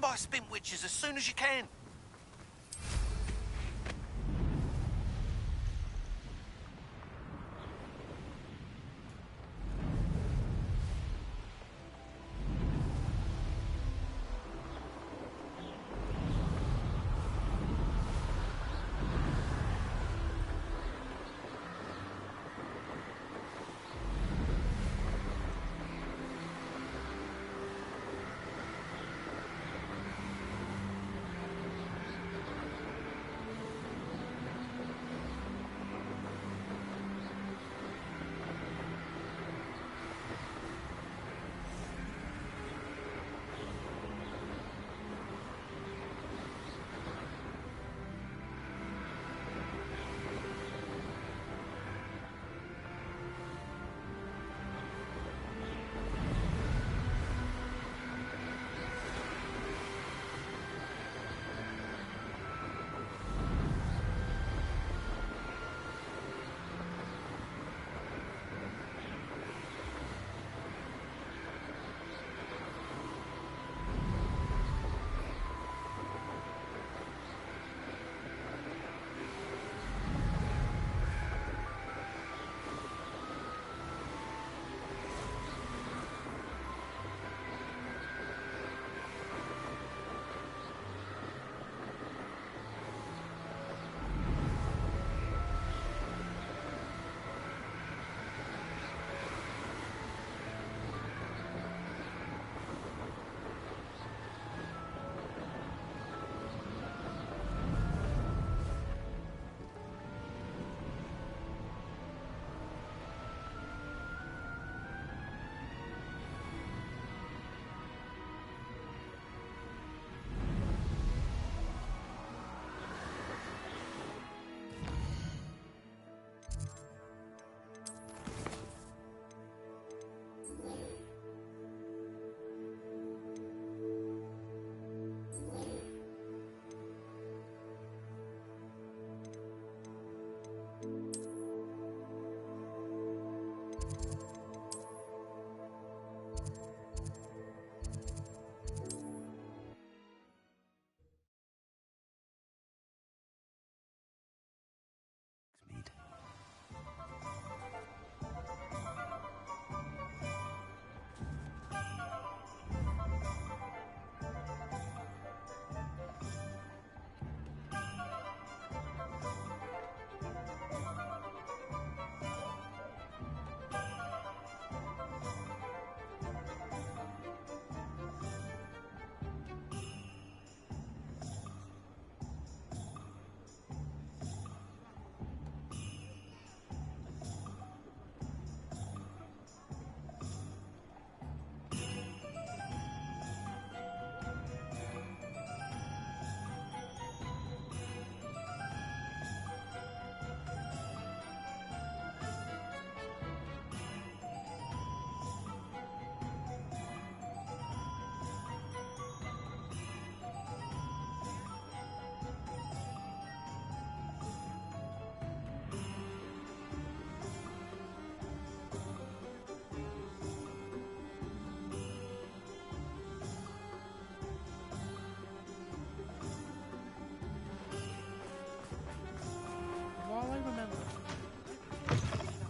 Run by Spintwitches as soon as you can.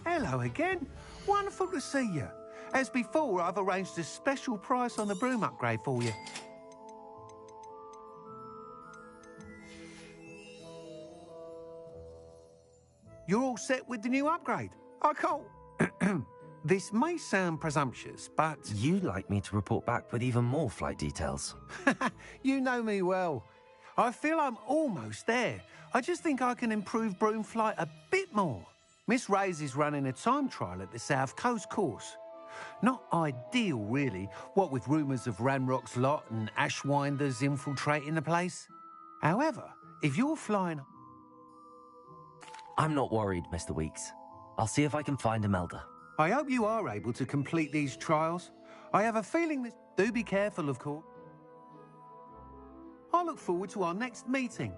Hello again. Wonderful to see you. As before, I've arranged a special price on the broom upgrade for you. You're all set with the new upgrade? I can't... This may sound presumptuous, but... You'd like me to report back with even more flight details. You know me well. I feel I'm almost there. I just think I can improve broom flight a bit more. Miss Ray's is running a time trial at the South Coast course. Not ideal, really, what with rumours of Ranrock's lot and Ashwinders infiltrating the place. However, if you're flying... I'm not worried, Mr. Weeks. I'll see if I can find Imelda. I hope you are able to complete these trials. I have a feeling that... Do be careful, of course. I look forward to our next meeting.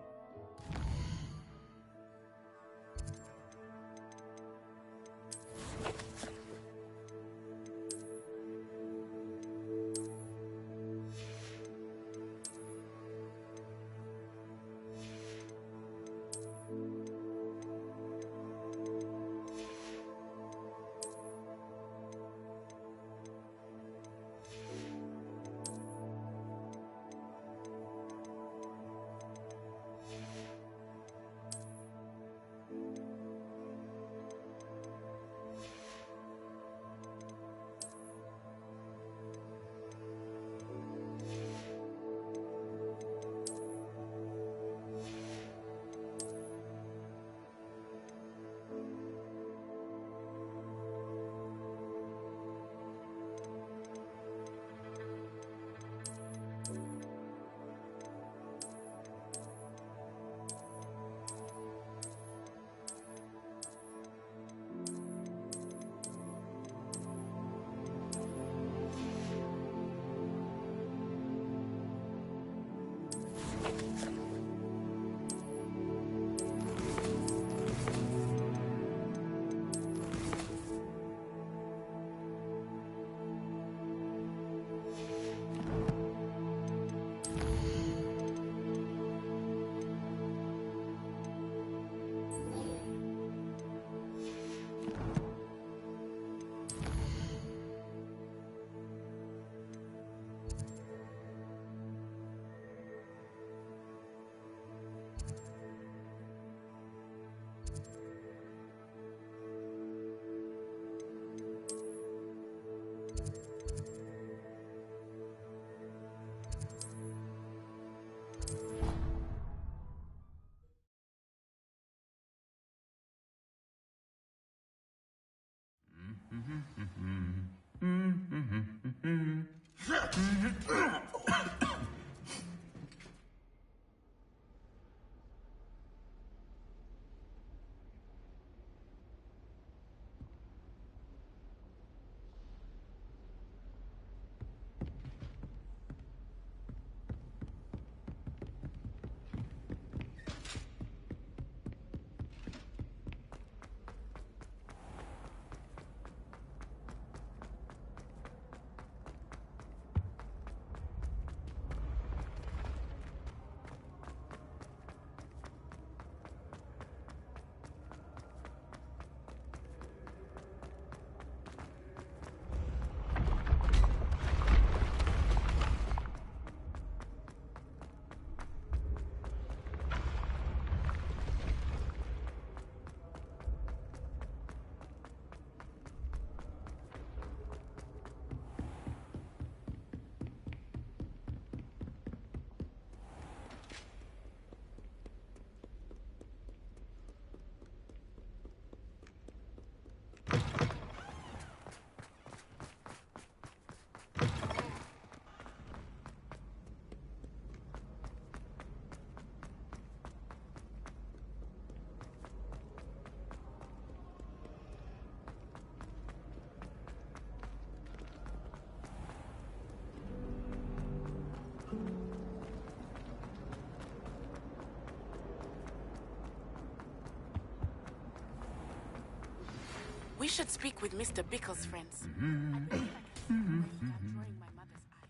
We should speak with Mr. Bickle's friends. I believe I can see the way without drawing my mother's eye.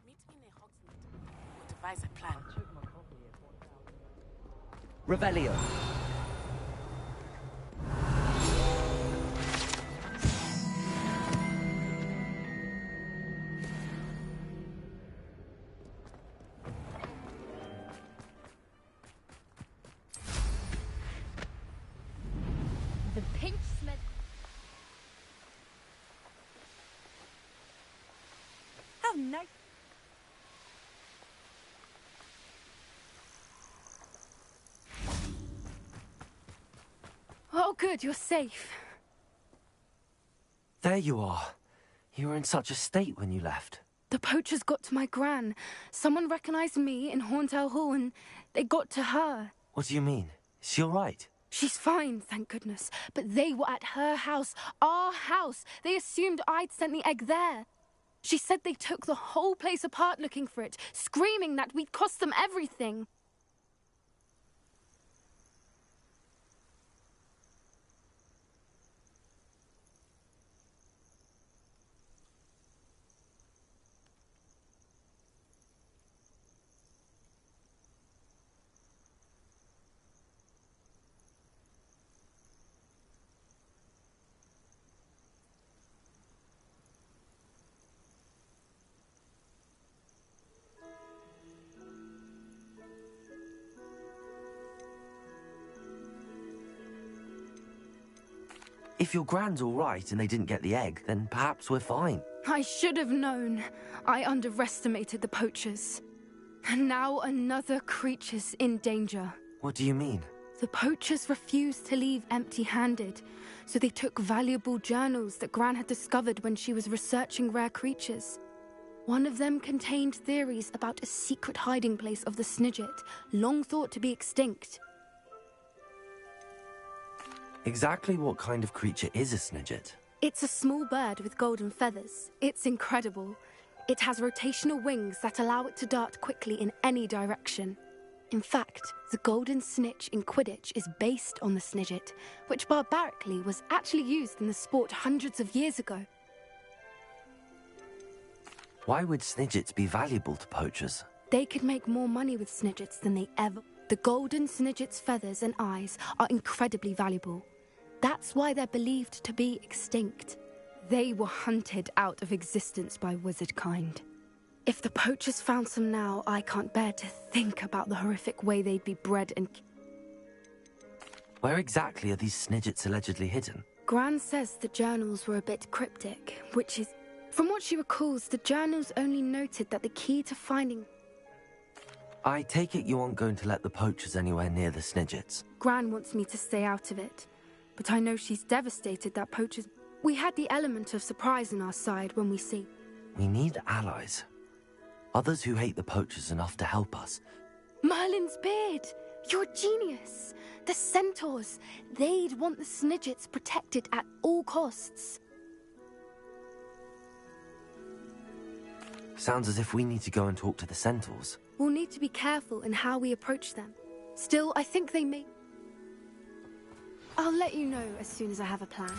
Meet me near Hogsmeade. We'll devise a plan. Revelio. The pink smith. How nice. Oh, good, you're safe. There you are. You were in such a state when you left. The poachers got to my gran. Someone recognized me in Horntail Hall and they got to her. What do you mean? Is she all right? She's fine, thank goodness. But they were at her house, our house. They assumed I'd sent the egg there. She said they took the whole place apart looking for it, screaming that we'd cost them everything. If your gran's all right and they didn't get the egg, then perhaps we're fine. I should have known. I underestimated the poachers. And now another creature's in danger. What do you mean? The poachers refused to leave empty-handed, so they took valuable journals that Gran had discovered when she was researching rare creatures. One of them contained theories about a secret hiding place of the Snidget, long thought to be extinct. Exactly what kind of creature is a Snidget? It's a small bird with golden feathers. It's incredible. It has rotational wings that allow it to dart quickly in any direction. In fact, the golden snitch in Quidditch is based on the Snidget, which barbarically was actually used in the sport hundreds of years ago. Why would Snidgets be valuable to poachers? They could make more money with Snidgets than they ever... The golden Snidget's feathers and eyes are incredibly valuable. That's why they're believed to be extinct. They were hunted out of existence by wizard kind. If the poachers found some now, I can't bear to think about the horrific way they'd be bred and... Where exactly are these Snidgets allegedly hidden? Gran says the journals were a bit cryptic, which is... From what she recalls, the journals only noted that the key to finding... I take it you aren't going to let the poachers anywhere near the Snidgets. Gran wants me to stay out of it, but I know she's devastated that poachers... We had the element of surprise on our side when we see... We need allies. Others who hate the poachers enough to help us. Merlin's beard! You're a genius! The centaurs! They'd want the Snidgets protected at all costs. Sounds as if we need to go and talk to the centaurs. We'll need to be careful in how we approach them. Still, I think they may... I'll let you know as soon as I have a plan.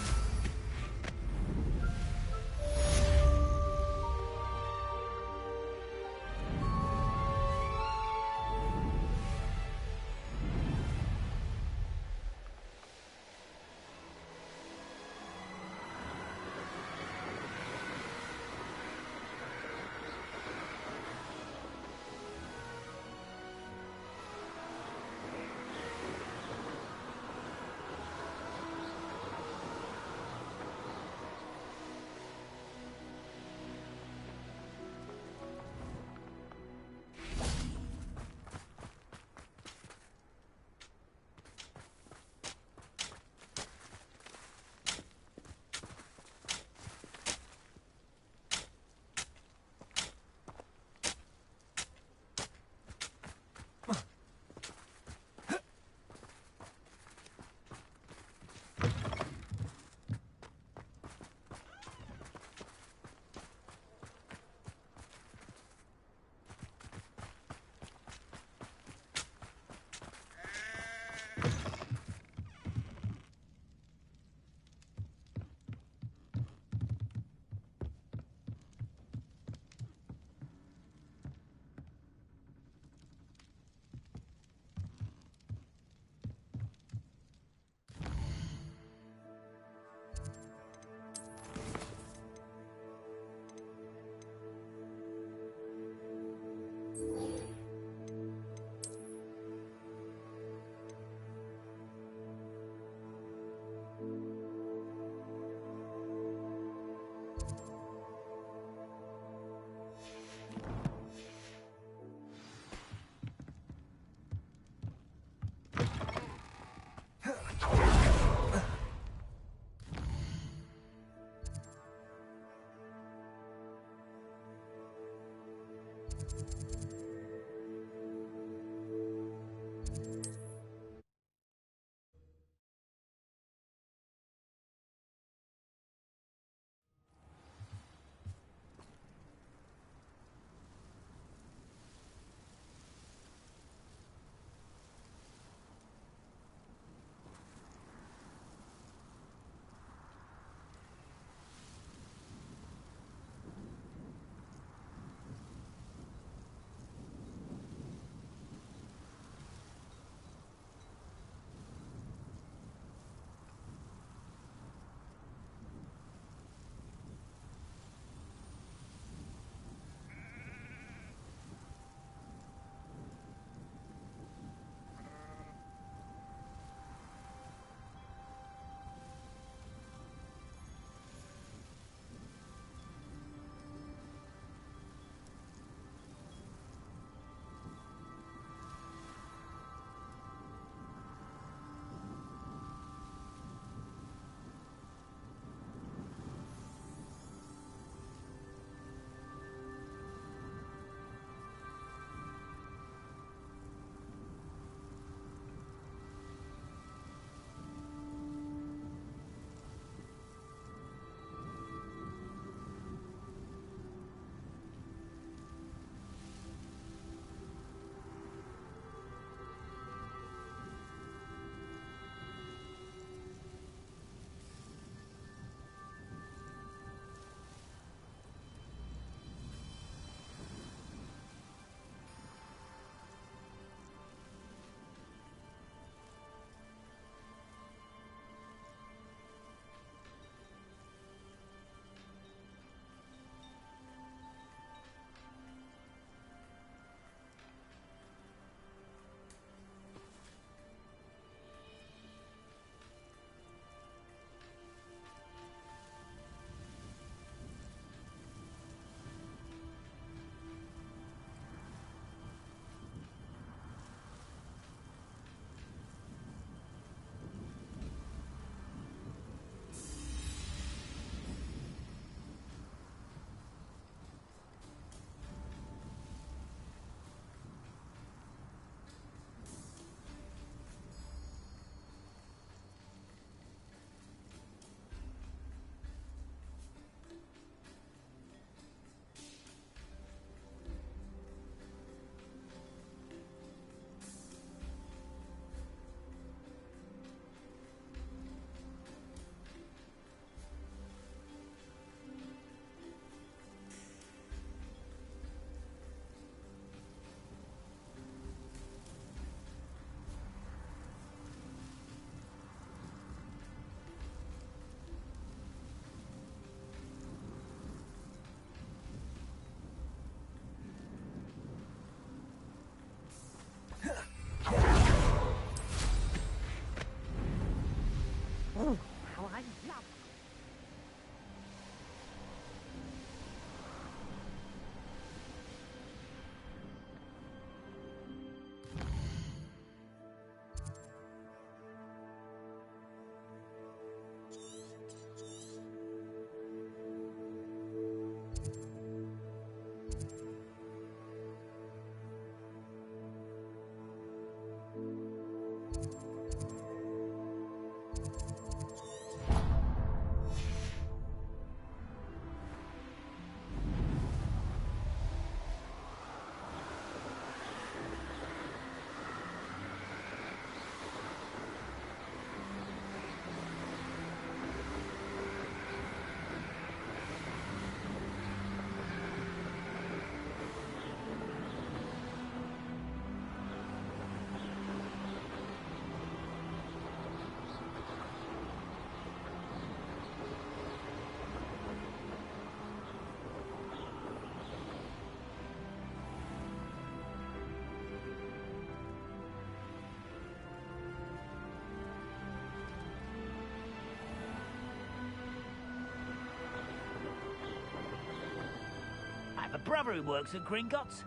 brother who works at Gringotts.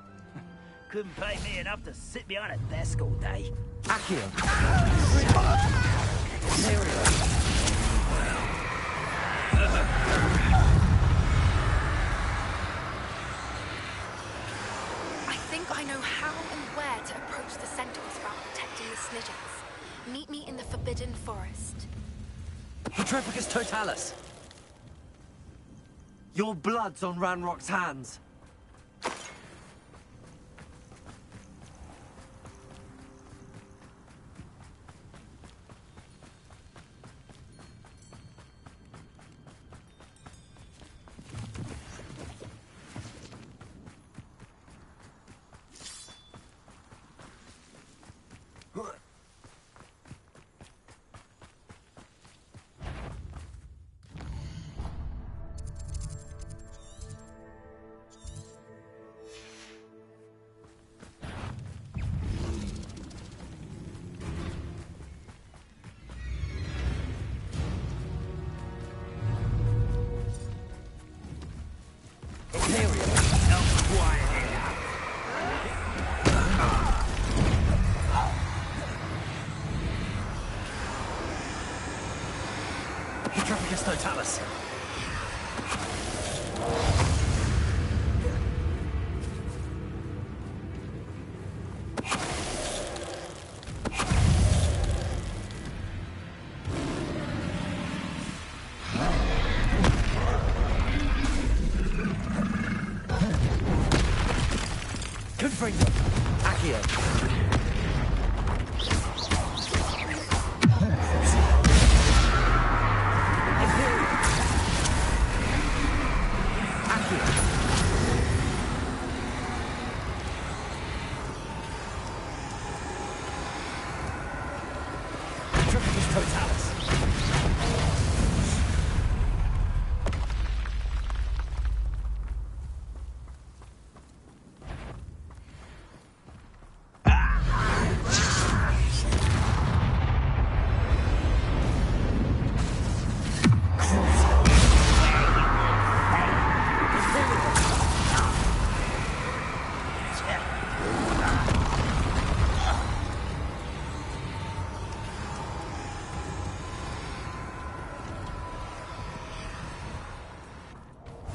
Couldn't pay me enough to sit behind a desk all day. Accio. Imperial. I think I know how and where to approach the centaurs about protecting the Snidgets. Meet me in the Forbidden Forest. Petrificus Totalis. Your blood's on Ranrock's hands. Petrificus Totalis. Confringo. Accio.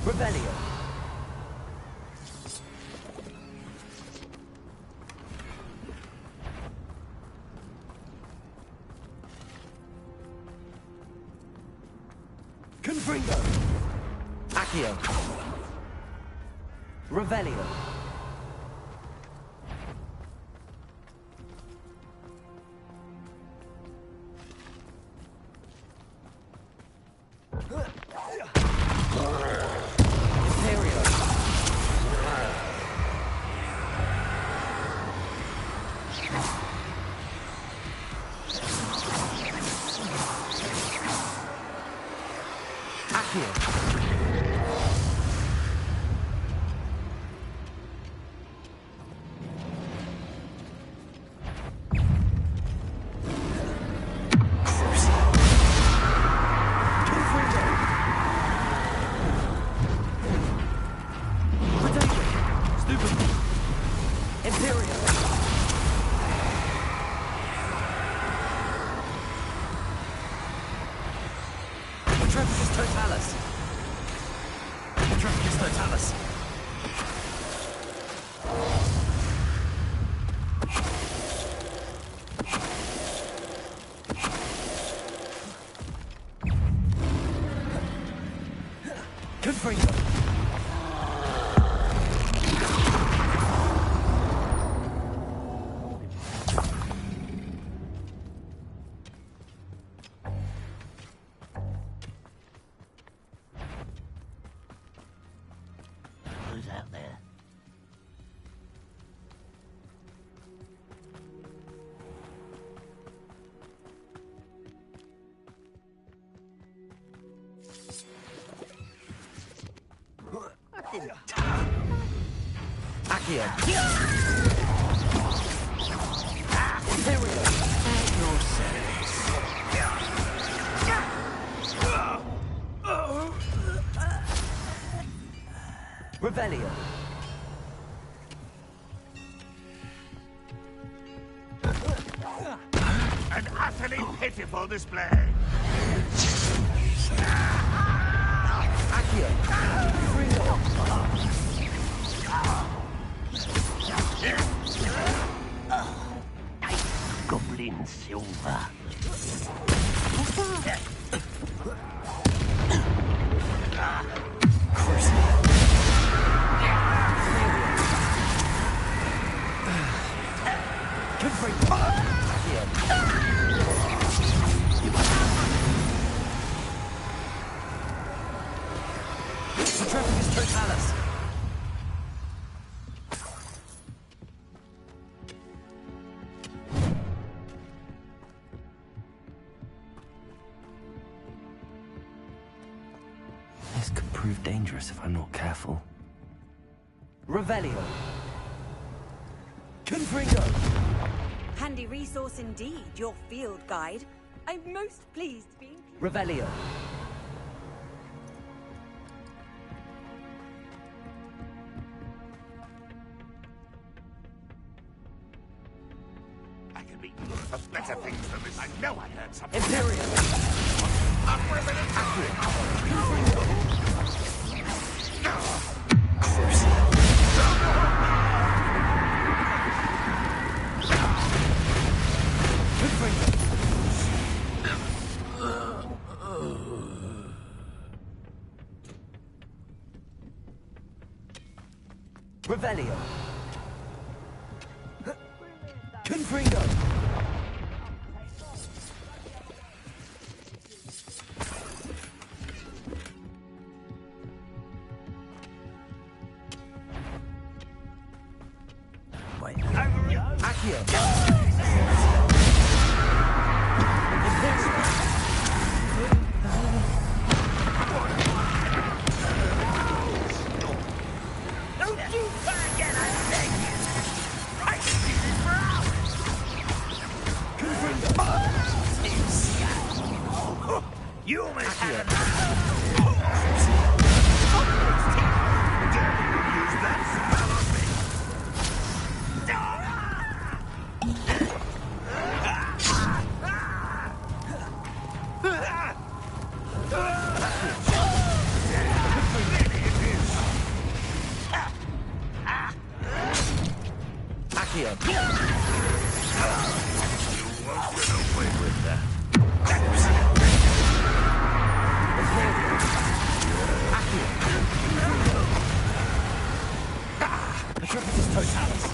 Revelio. Confringo. Accio. Revelio. Who's out there? Accio. Imperial. At your service. Revelio. utterly pitiful display. Accio! Bring it up! Goblin silver. This could prove dangerous if I'm not careful. Revelio. Confringo. Handy resource indeed, your field guide. I'm most pleased being... Revelio. I can be good for better things than this. I know I heard something. Imperium. Revelio. Confringo. Wait, over you. Accio. Don't you try again, I beg you. I can do this for hours. You almost had enough. Dare you use that spell on me? Accio. You won't get away with that. Petrificus Totalis.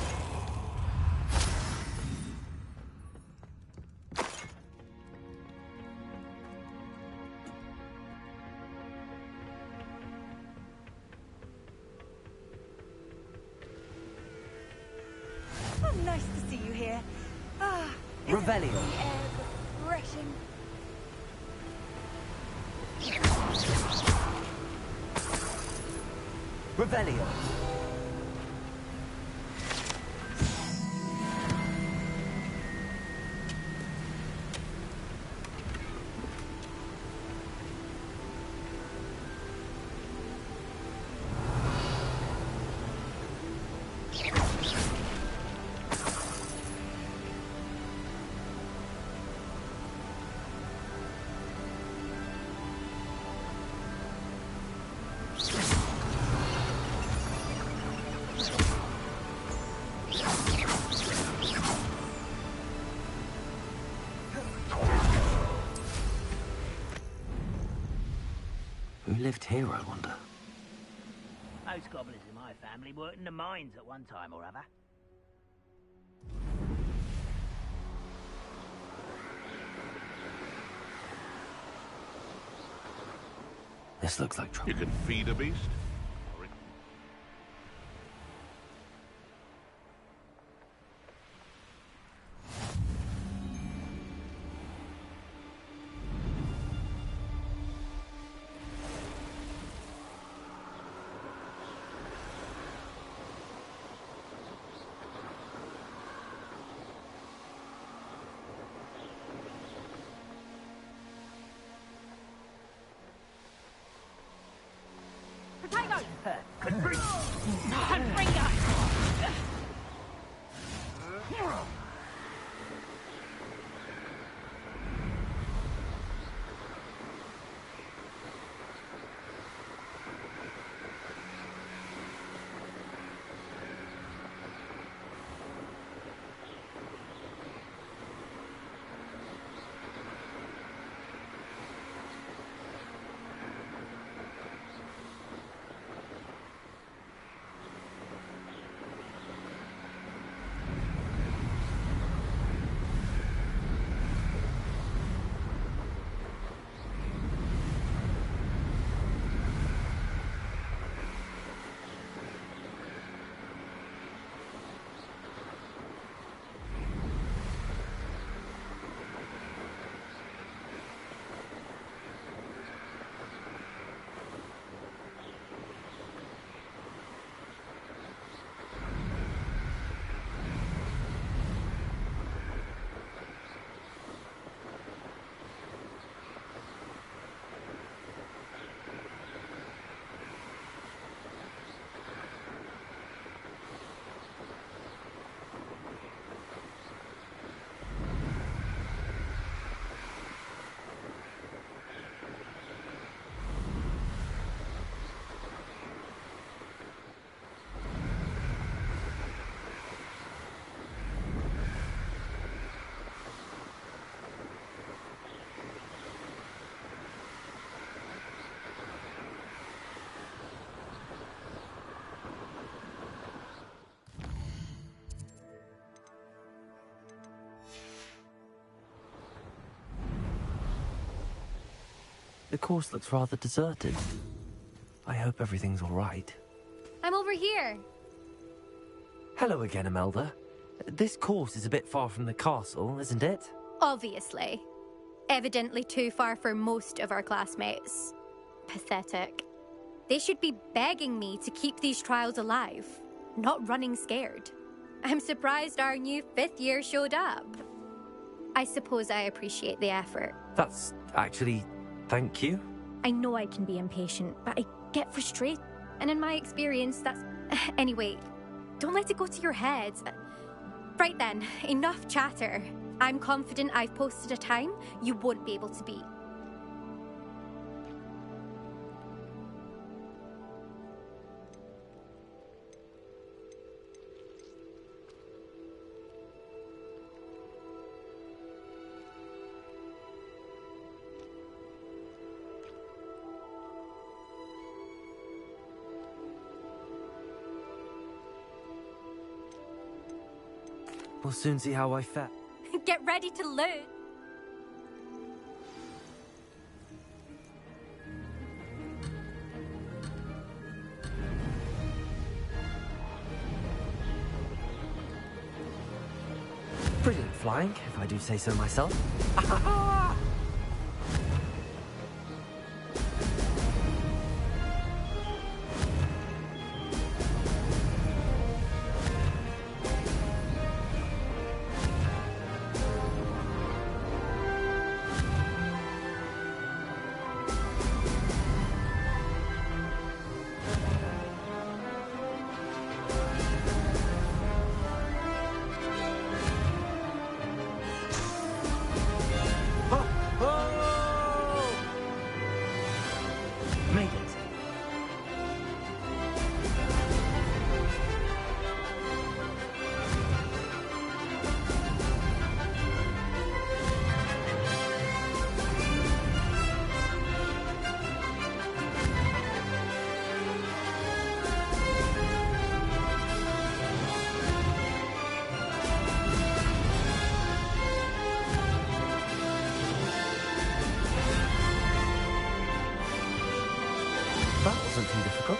Oh, nice to see you here. Ah, isn't Revelio. the air refreshing? Revelio. Who lived here, I wonder? Most goblins in my family worked in the mines at one time or other. This looks like trouble. You can feed a beast. The course looks rather deserted. I hope everything's all right. I'm over here. Hello again, Imelda. This course is a bit far from the castle, isn't it? Obviously. Evidently too far for most of our classmates. Pathetic. They should be begging me to keep these trials alive, not running scared. I'm surprised our new 5th year showed up. I suppose I appreciate the effort. That's actually... thank you. I know I can be impatient, but I get frustrated. And in my experience, that's... Anyway, don't let it go to your head. Right then, enough chatter. I'm confident I've posted a time you won't be able to beat. We'll soon see how I fare. Get ready to learn. Brilliant flying, if I do say so myself. Made it. That wasn't too difficult.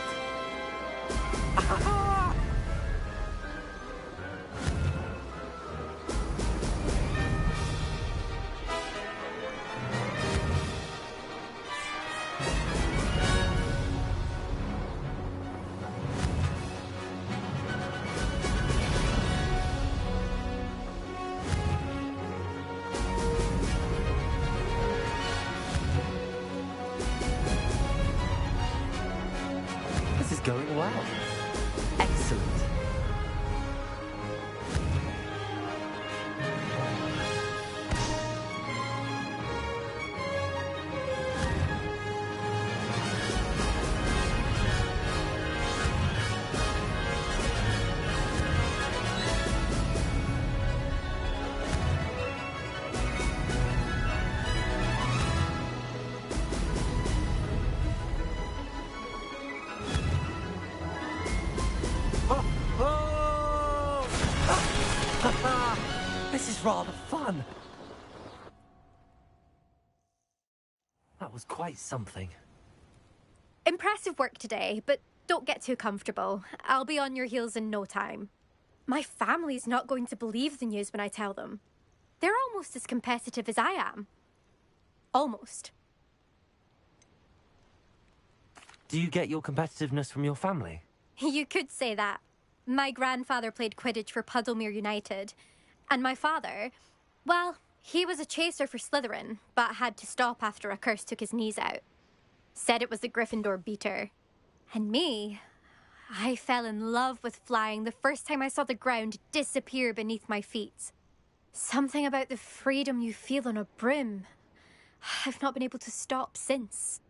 This is going well. Excellent. This is rather fun. That was quite something. Impressive work today, but don't get too comfortable. I'll be on your heels in no time. My family's not going to believe the news when I tell them. They're almost as competitive as I am. Almost. Do you get your competitiveness from your family? You could say that. My grandfather played Quidditch for Puddlemere United. And my father, well, he was a chaser for Slytherin, but had to stop after a curse took his knees out. Said it was the Gryffindor beater. And me, I fell in love with flying the first time I saw the ground disappear beneath my feet. Something about the freedom you feel on a broom. I've not been able to stop since.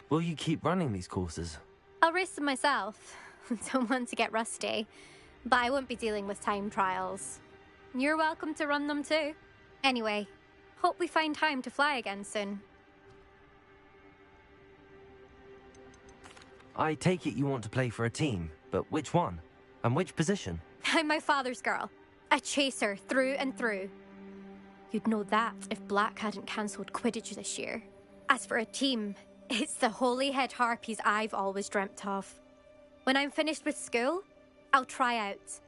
Will you keep running these courses? I'll race them myself. Don't want to get rusty. But I won't be dealing with time trials. You're welcome to run them too. Anyway, hope we find time to fly again soon. I take it you want to play for a team, but which one? And which position? I'm my father's girl. A chaser through and through. You'd know that if Black hadn't cancelled Quidditch this year. As for a team, it's the Holyhead Harpies I've always dreamt of. When I'm finished with school, I'll try out.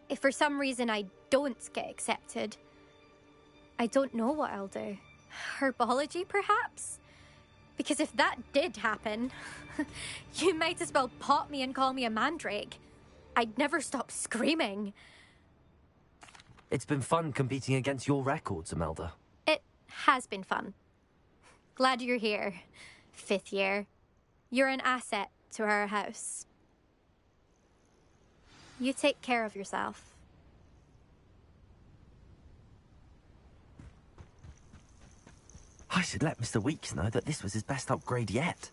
If for some reason I don't get accepted, I don't know what I'll do. Herbology, perhaps? Because if that did happen, you might as well pot me and call me a mandrake. I'd never stop screaming. It's been fun competing against your records, Imelda. It has been fun. Glad you're here, 5th year. You're an asset to our house. You take care of yourself. I should let Mr. Weeks know that this was his best upgrade yet.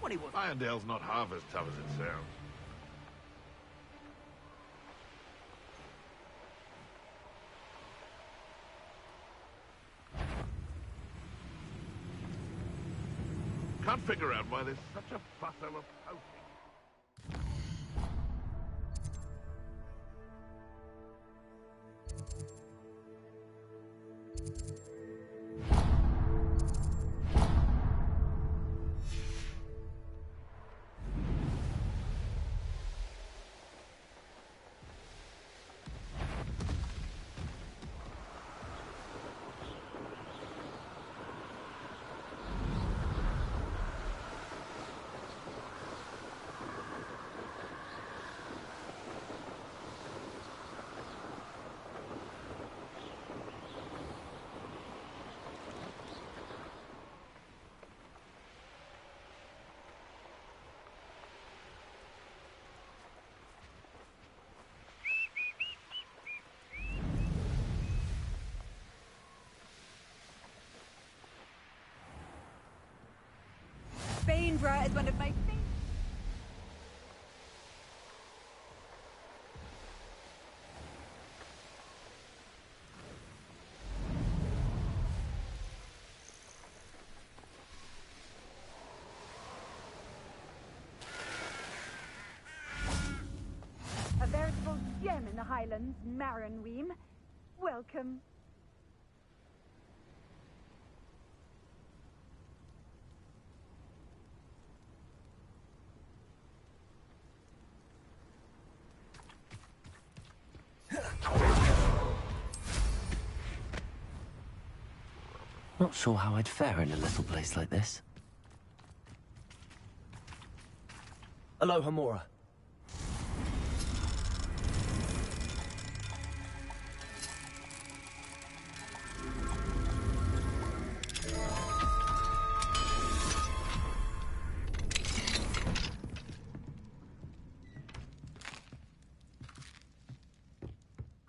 when he was... Irondale's not half as tough as it sounds. Can't figure out why there's such a fuss over poaching. Bainbra is one of my favorite. A veritable gem in the Highlands, Maranweem. Welcome. Not sure how I'd fare in a little place like this. Aloha, Mora.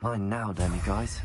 Mine now, Demi guys.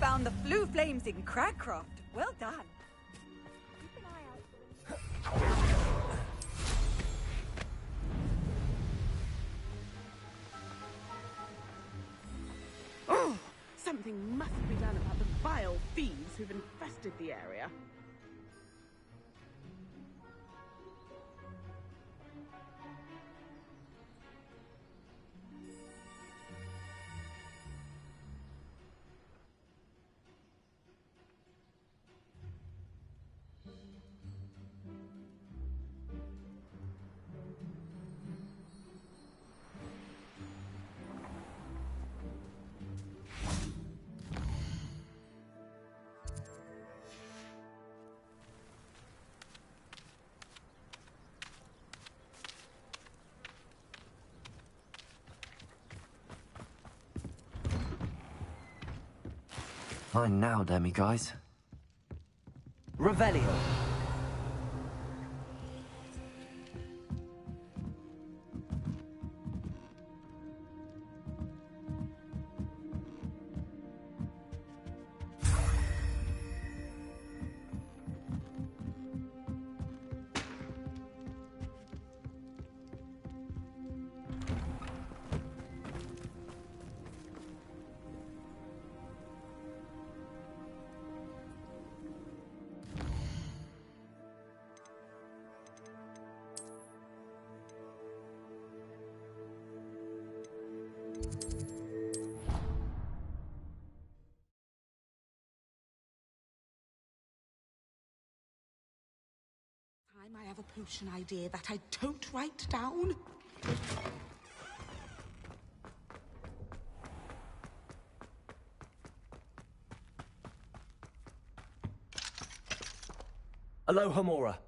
Found the flue flames in Crackcroft. Well done. Keep an eye out. Oh, something must be done about the vile thieves who've infested the area. Fine now, Demi guys. Revelio. I have a potion idea that I don't write down. Aloha Mora.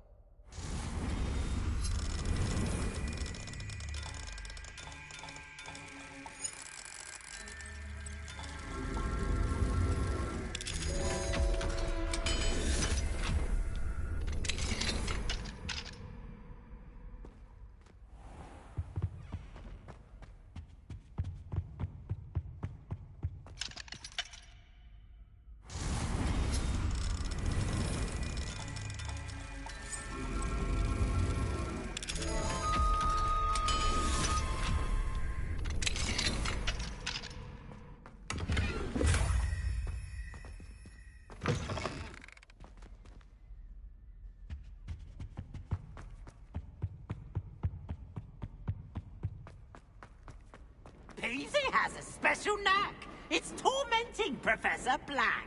Peasy has a special knack. It's tormenting Professor Black.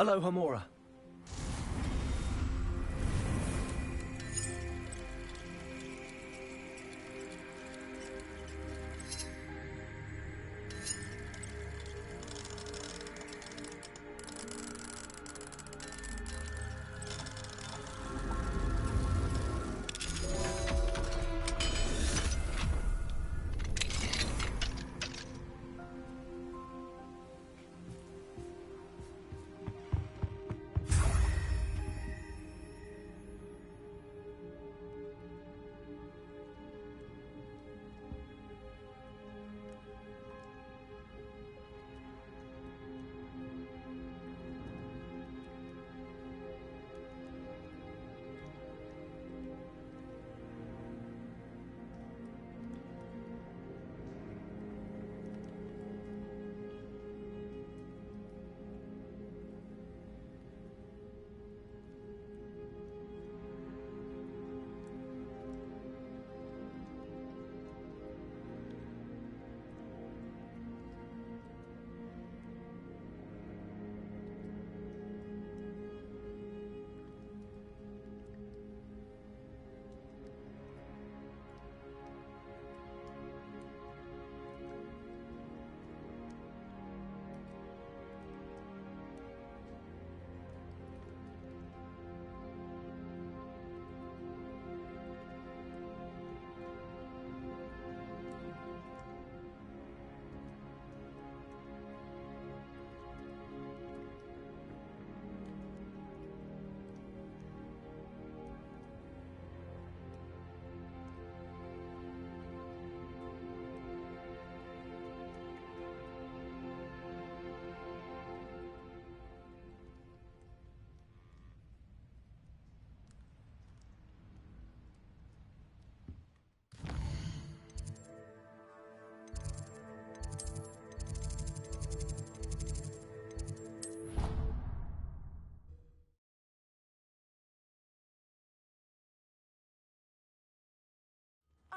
Aloha Mora.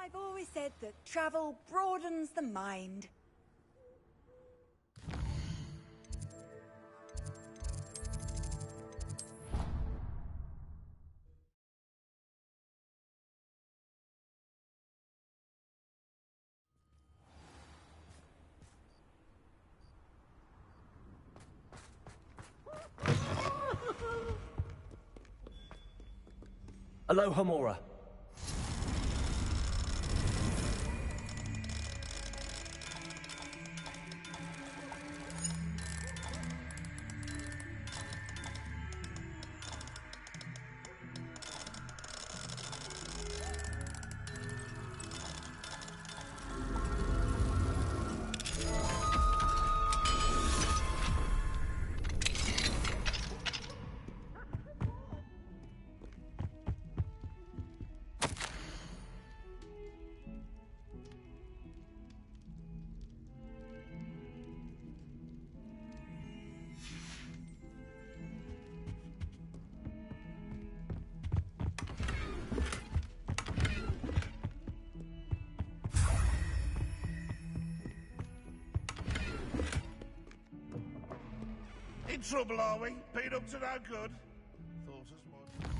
I've always said that travel broadens the mind. Aloha Mora. In trouble, are we? Been up to no good? Thought as much.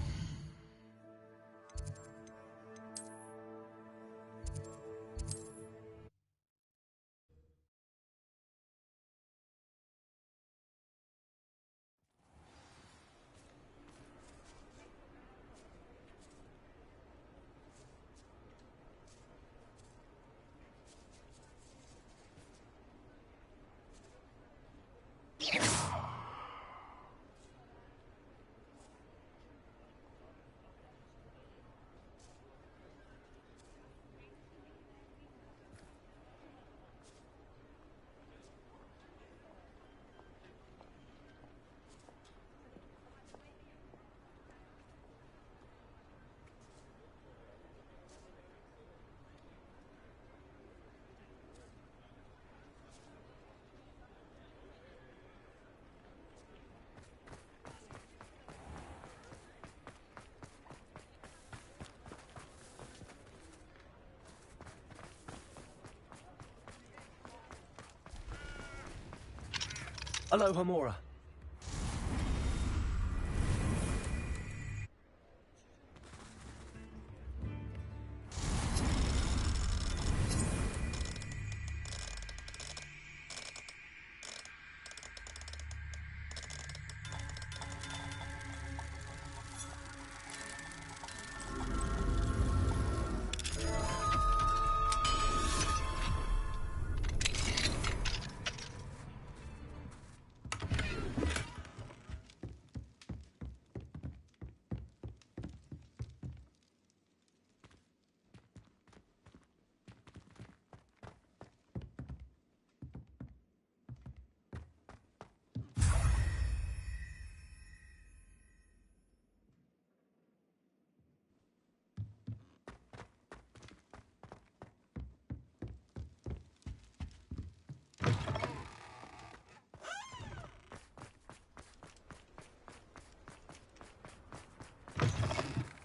Aloha Mora.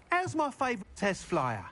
How's my favourite test flyer?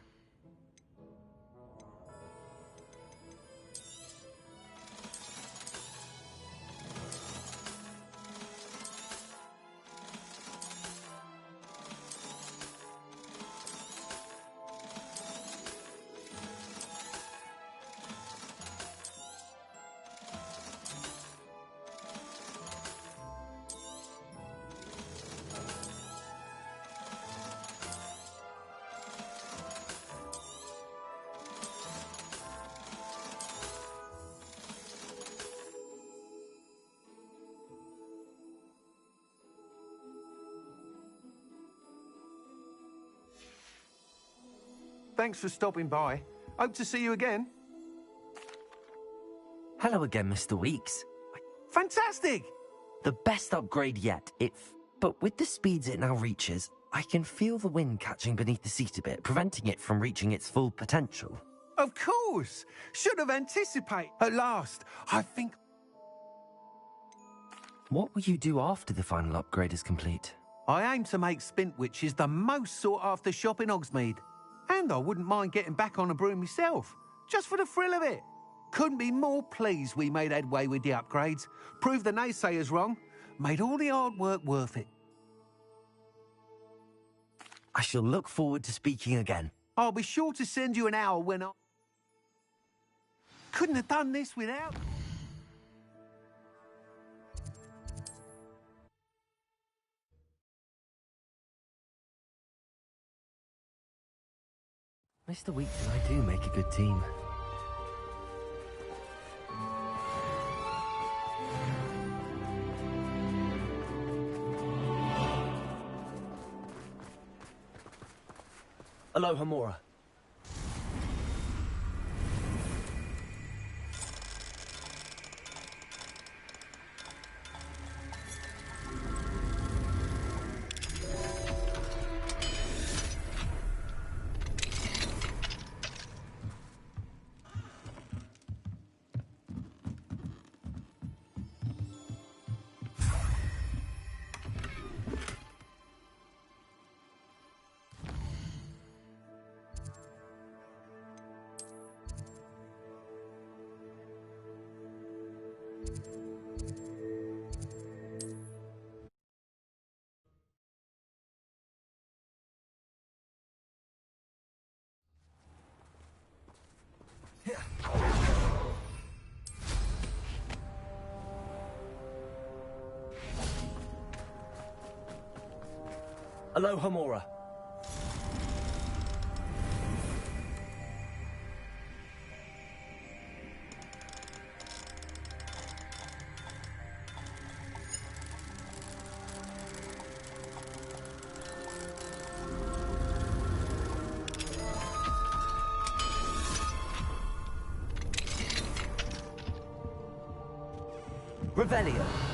Thanks for stopping by. Hope to see you again. Hello again, Mr. Weeks. Fantastic! The best upgrade yet, but with the speeds it now reaches, I can feel the wind catching beneath the seat a bit, preventing it from reaching its full potential. Of course! Should have anticipated. At last, I think... What will you do after the final upgrade is complete? I aim to make Spintwitches the most sought-after shop in Hogsmeade. And I wouldn't mind getting back on a broom myself, just for the thrill of it. Couldn't be more pleased we made headway with the upgrades, proved the naysayers wrong, made all the hard work worth it. I shall look forward to speaking again. I'll be sure to send you an hour when I... Couldn't have done this without... Mr. Weeks and I do make a good team. Alohomora. Alohomora. Revelio.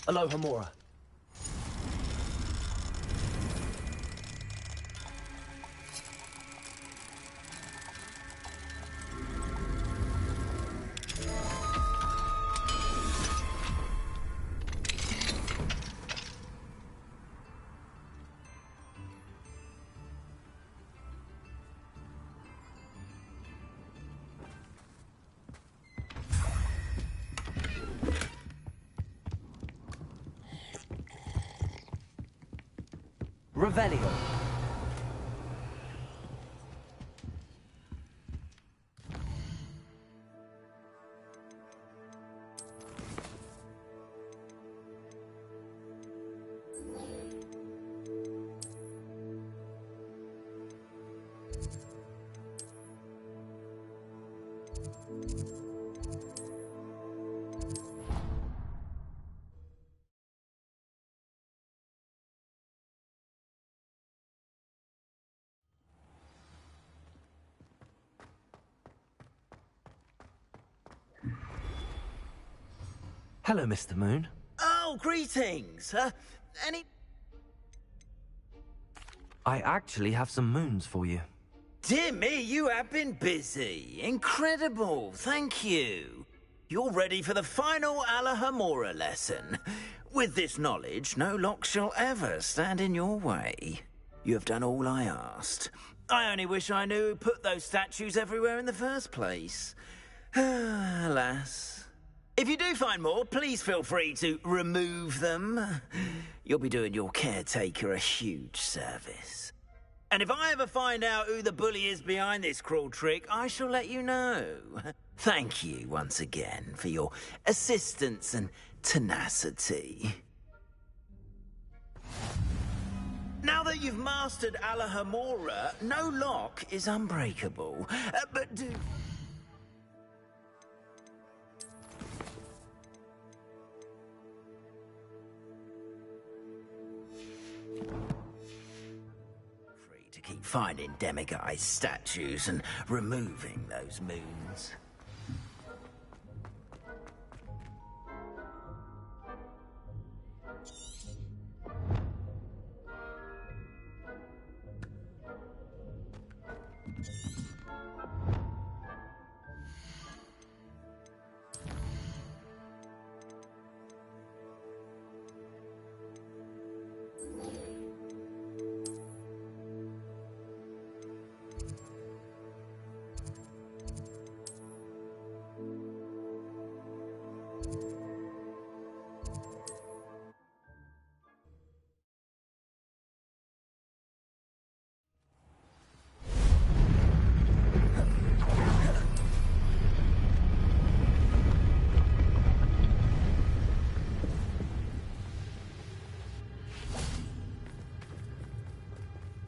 Alohomora. Revelio. Hello, Mr. Moon. Oh, greetings. Any... I actually have some moons for you. Dear me, you have been busy. Incredible. Thank you. You're ready for the final Alohomora lesson. With this knowledge, no lock shall ever stand in your way. You have done all I asked. I only wish I knew who put those statues everywhere in the first place. Alas. If you do find more, please feel free to remove them. You'll be doing your caretaker a huge service. And if I ever find out who the bully is behind this cruel trick, I shall let you know. Thank you once again for your assistance and tenacity. Now that you've mastered Alahomora, no lock is unbreakable. But do... free to keep finding demiguise statues and removing those moons.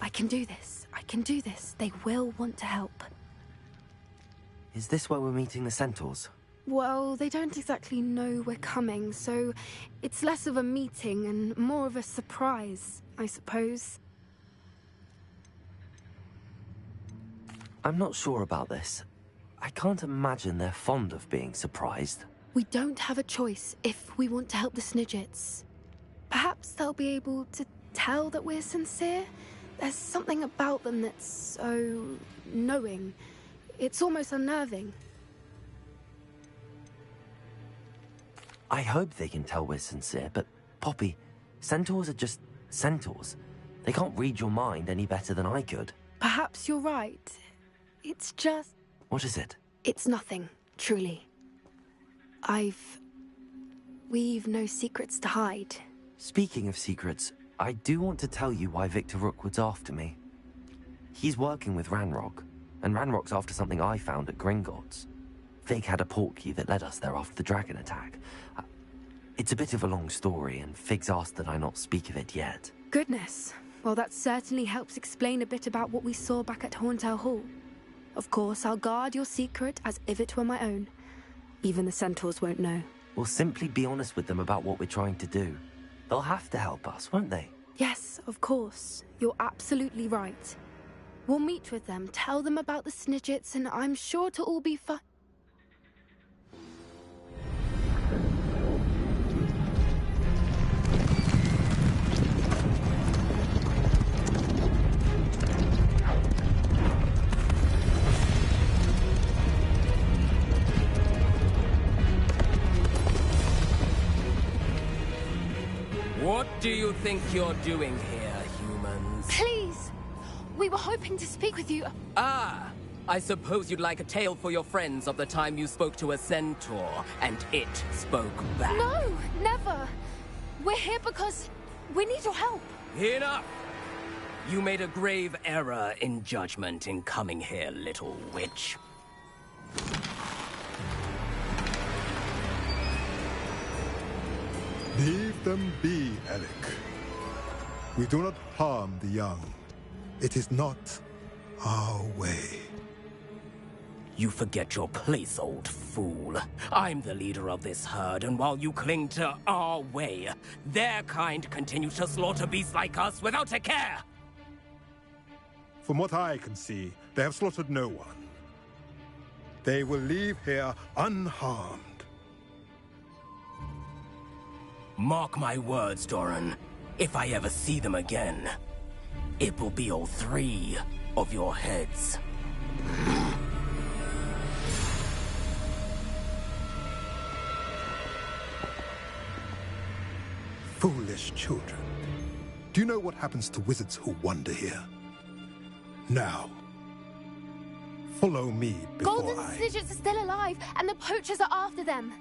I can do this. I can do this. They will want to help. Is this where we're meeting the centaurs? Well, they don't exactly know we're coming, so it's less of a meeting and more of a surprise, I suppose. I'm not sure about this. I can't imagine they're fond of being surprised. We don't have a choice if we want to help the Snidgets. Perhaps they'll be able to tell that we're sincere. There's something about them that's so knowing. It's almost unnerving. I hope they can tell we're sincere, but Poppy, centaurs are just centaurs. They can't read your mind any better than I could. Perhaps you're right. It's just... What is it? It's nothing, truly. We've no secrets to hide. Speaking of secrets, I do want to tell you why Victor Rookwood's after me. He's working with Ranrock, and Ranrock's after something I found at Gringotts. Fig had a portkey that led us there after the dragon attack. It's a bit of a long story, and Fig's asked that I not speak of it yet. Goodness. Well, that certainly helps explain a bit about what we saw back at Horntail Hall. Of course, I'll guard your secret as if it were my own. Even the centaurs won't know. We'll simply be honest with them about what we're trying to do. They'll have to help us, won't they? Yes, of course. You're absolutely right. We'll meet with them, tell them about the Snidgets, and I'm sure it'll all be fine. What do you think you're doing here, humans? Please! We were hoping to speak with you. Ah! I suppose you'd like a tale for your friends of the time you spoke to a centaur, and it spoke back. No, never! We're here because we need your help. Enough! You made a grave error in judgment in coming here, little witch. Leave them be, Alec. We do not harm the young. It is not our way. You forget your place, old fool. I'm the leader of this herd, and while you cling to our way, their kind continue to slaughter beasts like us without a care! From what I can see, they have slaughtered no one. They will leave here unharmed. Mark my words, Doran. If I ever see them again, it will be all 3 of your heads. Foolish children. Do you know what happens to wizards who wander here? Now, follow me before Golden Snidgets are still alive, and the poachers are after them.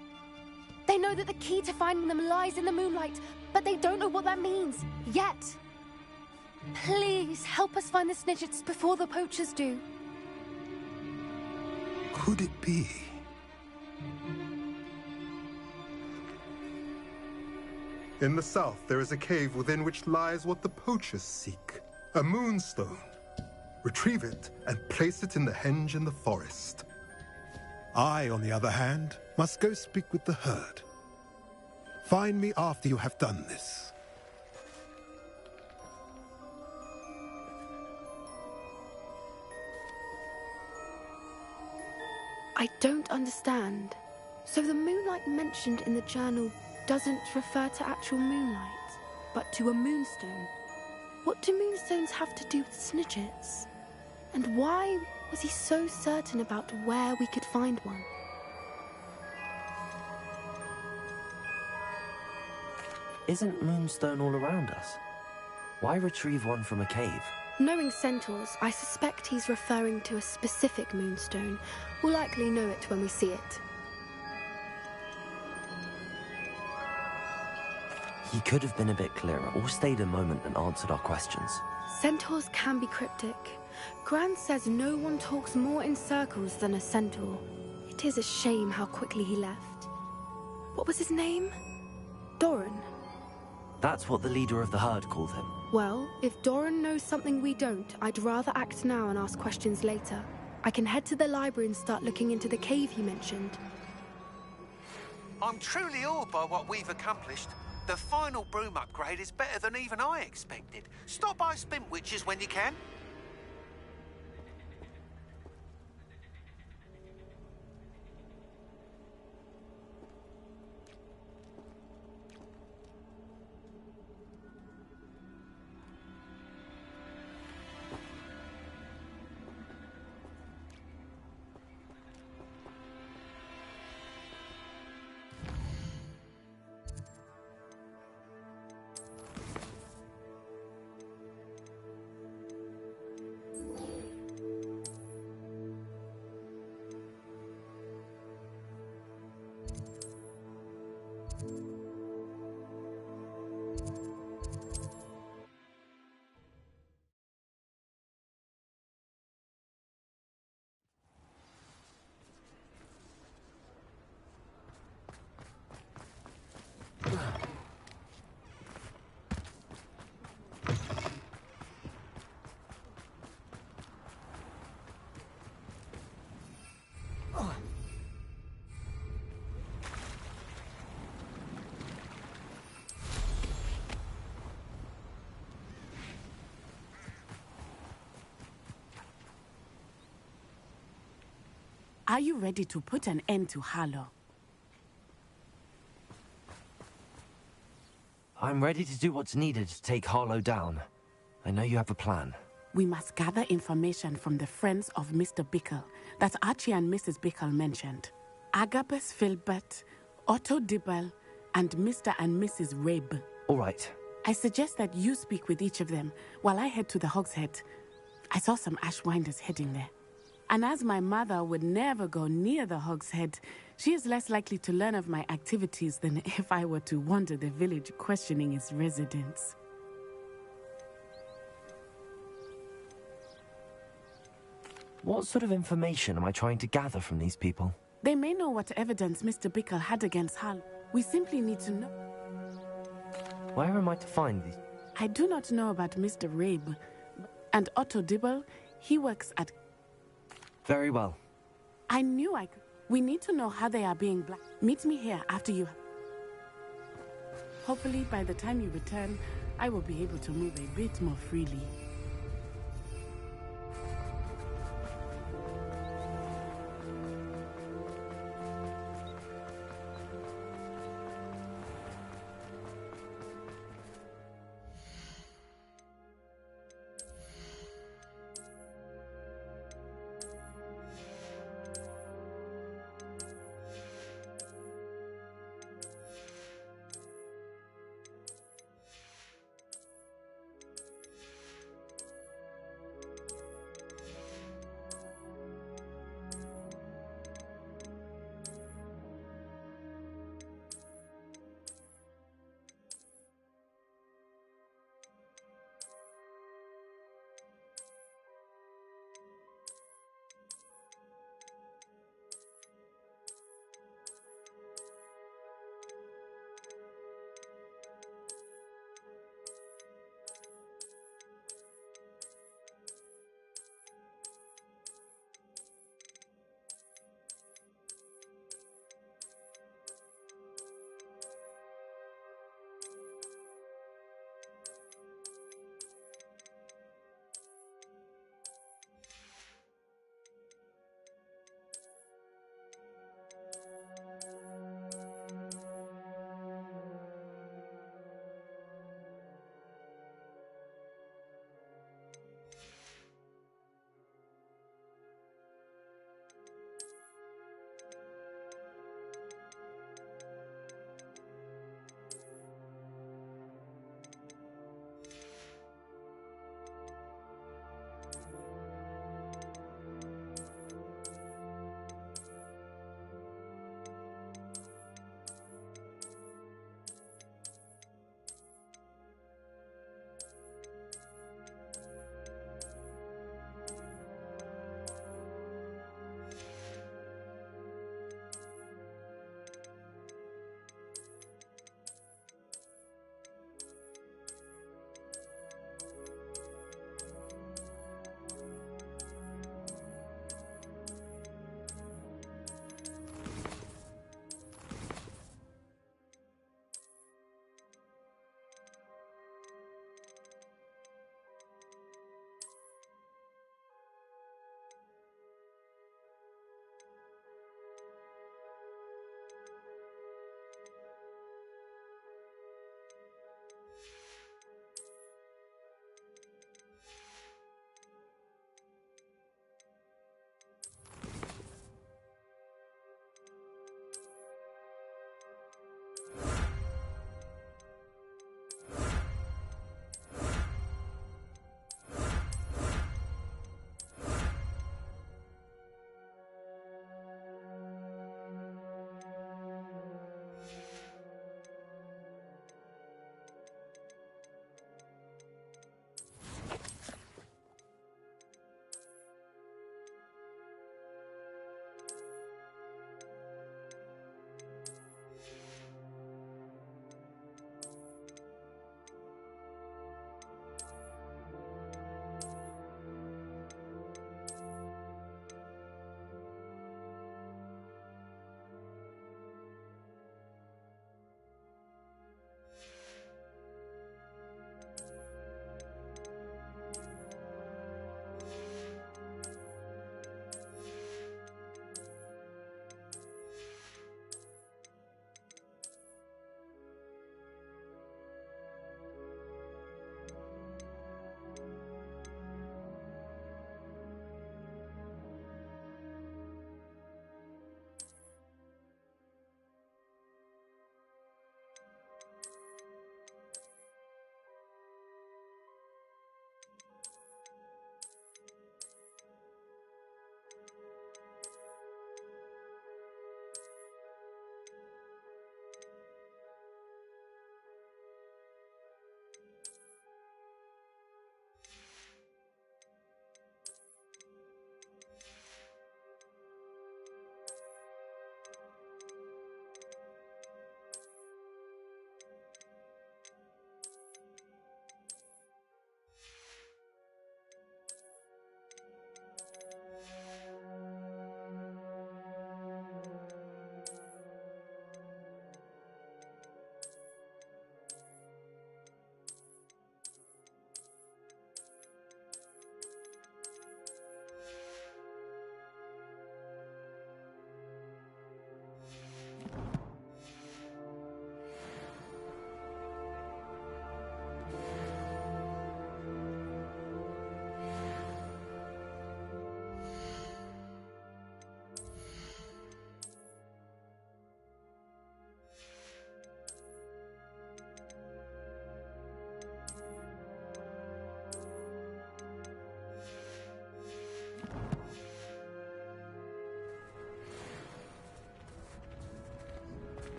They know that the key to finding them lies in the moonlight, but they don't know what that means, yet. Please, help us find the Snidgets before the poachers do. Could it be? In the south, there is a cave within which lies what the poachers seek. A moonstone. Retrieve it and place it in the henge in the forest. I, on the other hand, must go speak with the herd. Find me after you have done this. I don't understand. So the moonlight mentioned in the journal doesn't refer to actual moonlight, but to a moonstone. What do moonstones have to do with Snidgets? And why was he so certain about where we could find one? Isn't Moonstone all around us? Why retrieve one from a cave? Knowing centaurs, I suspect he's referring to a specific moonstone. We'll likely know it when we see it. He could have been a bit clearer, or stayed a moment and answered our questions. Centaurs can be cryptic. Gran says no one talks more in circles than a centaur. It is a shame how quickly he left. What was his name? Doran. That's what the leader of the herd called him. Well, if Doran knows something we don't, I'd rather act now and ask questions later. I can head to the library and start looking into the cave he mentioned. I'm truly awed by what we've accomplished. The final broom upgrade is better than even I expected. Stop by Spintwitches when you can. Are you ready to put an end to Harlow? I'm ready to do what's needed to take Harlow down. I know you have a plan. We must gather information from the friends of Mr. Bickle that Archie and Mrs. Bickle mentioned. Agabus Filbert, Otto Dibble, and Mr. and Mrs. Rabe. All right. I suggest that you speak with each of them while I head to the Hogshead. I saw some Ashwinders heading there. And as my mother would never go near the Hogshead, she is less likely to learn of my activities than if I were to wander the village questioning its residents. What sort of information am I trying to gather from these people? They may know what evidence Mr. Bickle had against Hal. We simply need to know. Where am I to find these? I do not know about Mr. Rabe. And Otto Dibble, he works at... Very well. I knew I could. We need to know how they are being black. Meet me here after you... Hopefully, by the time you return, I will be able to move a bit more freely.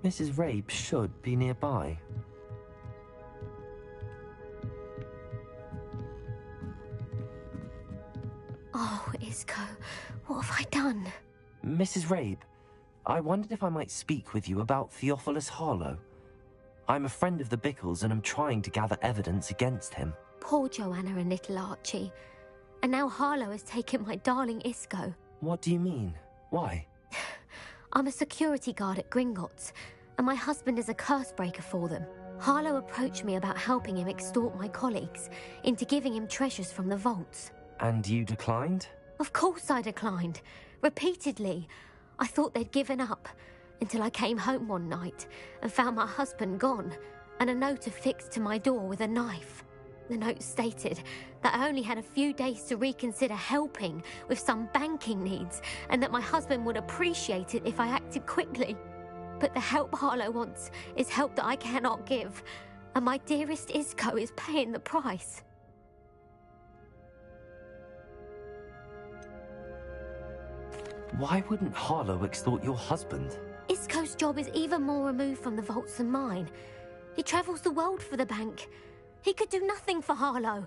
Mrs. Rabe should be nearby. Oh, Isco, what have I done? Mrs. Rabe, I wondered if I might speak with you about Theophilus Harlow. I'm a friend of the Bickles and I'm trying to gather evidence against him. Poor Joanna and little Archie. And now Harlow has taken my darling Isco. What do you mean? Why? I'm a security guard at Gringotts, and my husband is a curse breaker for them. Harlow approached me about helping him extort my colleagues into giving him treasures from the vaults. And you declined? Of course I declined. Repeatedly. I thought they'd given up, until I came home one night and found my husband gone, and a note affixed to my door with a knife. The note stated that I only had a few days to reconsider helping with some banking needs, and that my husband would appreciate it if I acted quickly. But the help Harlow wants is help that I cannot give, and my dearest Isco is paying the price. Why wouldn't Harlow extort your husband? Isco's job is even more removed from the vaults than mine. He travels the world for the bank. He could do nothing for Harlow.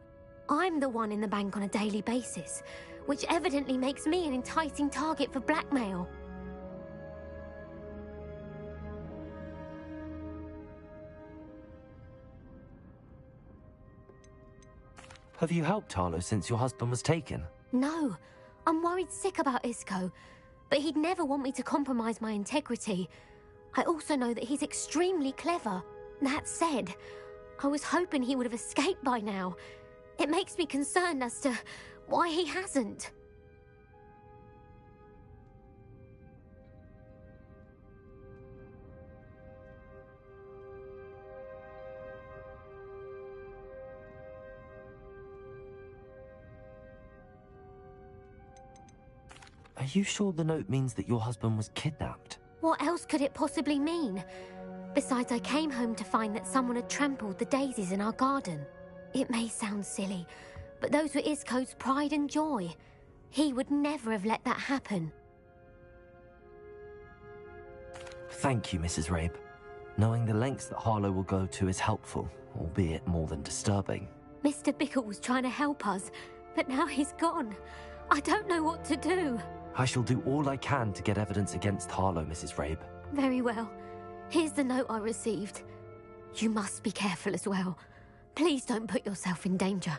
I'm the one in the bank on a daily basis, which evidently makes me an enticing target for blackmail. Have you helped Harlow since your husband was taken? No. I'm worried sick about Isco, but he'd never want me to compromise my integrity. I also know that he's extremely clever. That said, I was hoping he would have escaped by now. It makes me concerned as to why he hasn't. Are you sure the note means that your husband was kidnapped? What else could it possibly mean? Besides, I came home to find that someone had trampled the daisies in our garden. It may sound silly, but those were Isco's pride and joy. He would never have let that happen. Thank you, Mrs. Rabe. Knowing the lengths that Harlow will go to is helpful, albeit more than disturbing. Mr. Bickle was trying to help us, but now he's gone. I don't know what to do. I shall do all I can to get evidence against Harlow, Mrs. Rabe. Very well. Here's the note I received. You must be careful as well. Please don't put yourself in danger.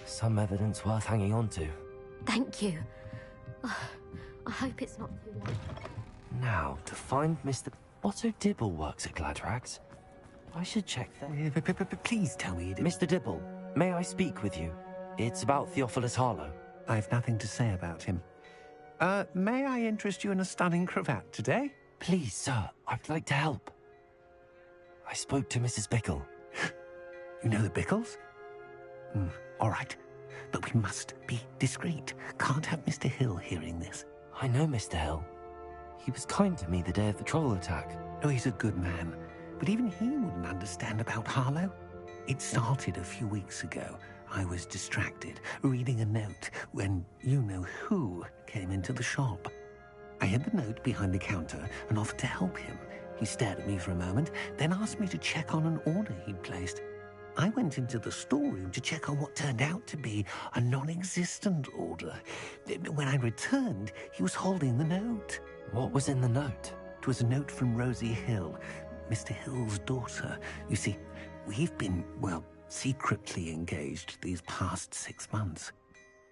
Some evidence worth hanging on to. Thank you. I hope it's not too late. Now, to find Mr. Otto Dibble works at Gladrags. I should check that. Please tell me... Mr. Dibble, may I speak with you? It's about Theophilus Harlow. I've nothing to say about him. May I interest you in a stunning cravat today? Please, sir, I'd like to help. I spoke to Mrs. Bickle. You know the Bickles? All right. But we must be discreet. Can't have Mr. Hill hearing this. I know Mr. Hill. He was kind to me the day of the troll attack. Oh, he's a good man. But even he wouldn't understand about Harlow. It started a few weeks ago. I was distracted, reading a note, when you-know-who came into the shop. I hid the note behind the counter and offered to help him. He stared at me for a moment, then asked me to check on an order he'd placed. I went into the storeroom to check on what turned out to be a non-existent order. When I returned, he was holding the note. What was in the note? It was a note from Rosie Hill, Mr. Hill's daughter. You see, we've been, well, secretly engaged these past 6 months.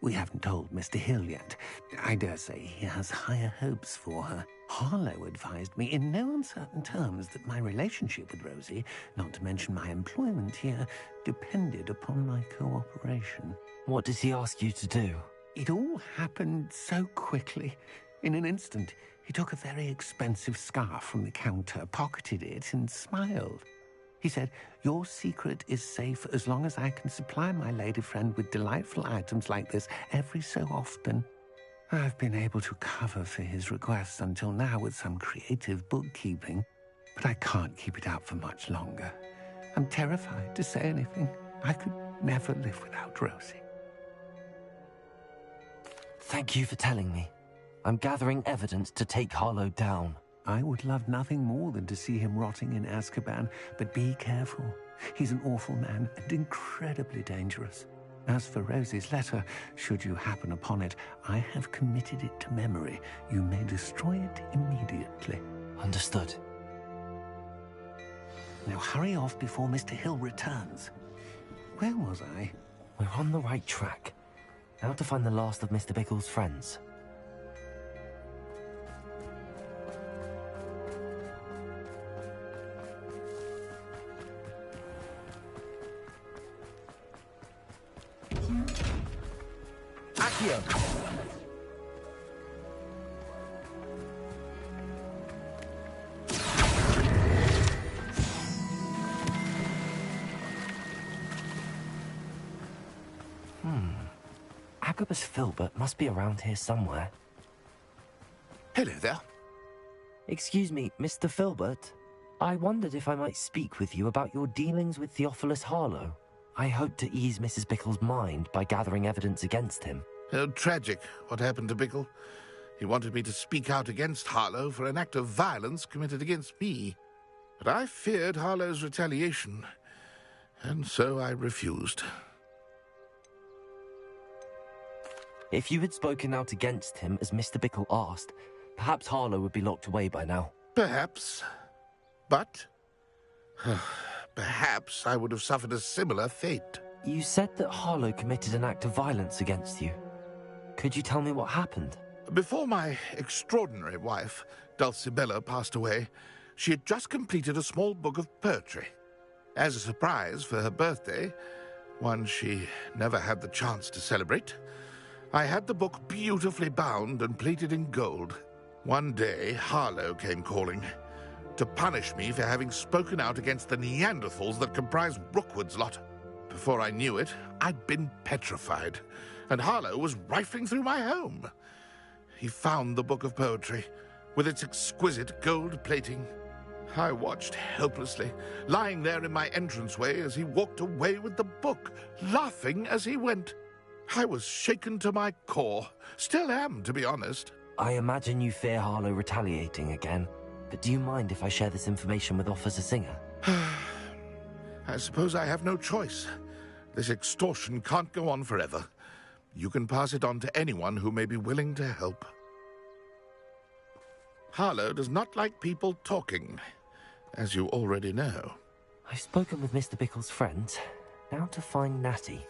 We haven't told Mr. Hill yet. I dare say he has higher hopes for her. Harlow advised me in no uncertain terms that my relationship with Rosie, not to mention my employment here, depended upon my cooperation. What does he ask you to do? It all happened so quickly. In an instant, he took a very expensive scarf from the counter, pocketed it, and smiled. He said, "Your secret is safe as long as I can supply my lady friend with delightful items like this every so often." I've been able to cover for his requests until now with some creative bookkeeping, but I can't keep it up for much longer. I'm terrified to say anything. I could never live without Rosie. Thank you for telling me. I'm gathering evidence to take Harlow down. I would love nothing more than to see him rotting in Azkaban, but be careful. He's an awful man and incredibly dangerous. As for Rosie's letter, should you happen upon it, I have committed it to memory. You may destroy it immediately. Understood. Now hurry off before Mr. Hill returns. Where was I? We're on the right track. Now to find the last of Mr. Bickle's friends. Accio! Agabus Filbert must be around here somewhere. Hello there. Excuse me, Mr. Filbert. I wondered if I might speak with you about your dealings with Theophilus Harlow. I hope to ease Mrs. Bickle's mind by gathering evidence against him. Oh, tragic what happened to Bickle. He wanted me to speak out against Harlow for an act of violence committed against me. But I feared Harlow's retaliation, and so I refused. If you had spoken out against him as Mr. Bickle asked, perhaps Harlow would be locked away by now. Perhaps. But perhaps I would have suffered a similar fate. You said that Harlow committed an act of violence against you. Could you tell me what happened? Before my extraordinary wife, Dulcibella, passed away, she had just completed a small book of poetry. As a surprise for her birthday, one she never had the chance to celebrate, I had the book beautifully bound and plated in gold. One day, Harlow came calling to punish me for having spoken out against the Neanderthals that comprise Rookwood's lot. Before I knew it, I'd been petrified, and Harlow was rifling through my home. He found the book of poetry, with its exquisite gold plating. I watched helplessly, lying there in my entranceway as he walked away with the book, laughing as he went. I was shaken to my core. Still am, to be honest. I imagine you fear Harlow retaliating again, but do you mind if I share this information with Officer Singer? I suppose I have no choice. This extortion can't go on forever. You can pass it on to anyone who may be willing to help. Harlow does not like people talking, as you already know. I've spoken with Mr. Bickle's friends. Now to find Natty.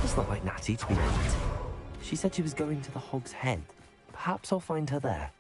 It's not like Natty to be late. She said she was going to the Hog's Head. Perhaps I'll find her there.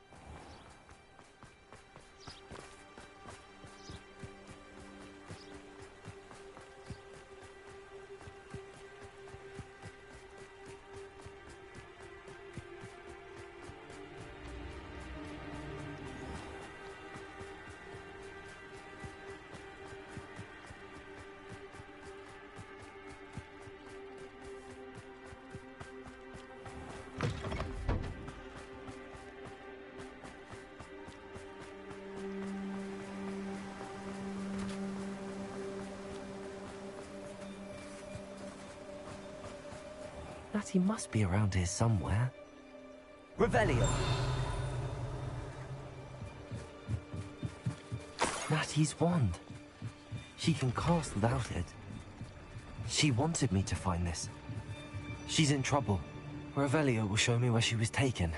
Natty must be around here somewhere. Revelio! Natty's wand. She can cast without it. She wanted me to find this. She's in trouble. Revelio will show me where she was taken.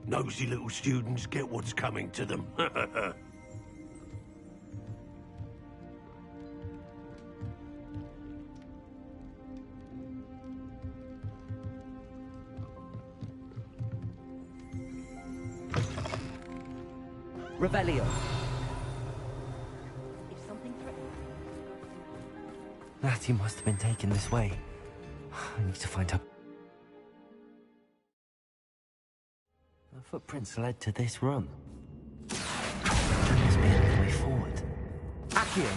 Nosy little students get what's coming to them. Revelio. Natty must have been taken this way. I need to find her. The footprints led to this room. There must be another way forward. Accio!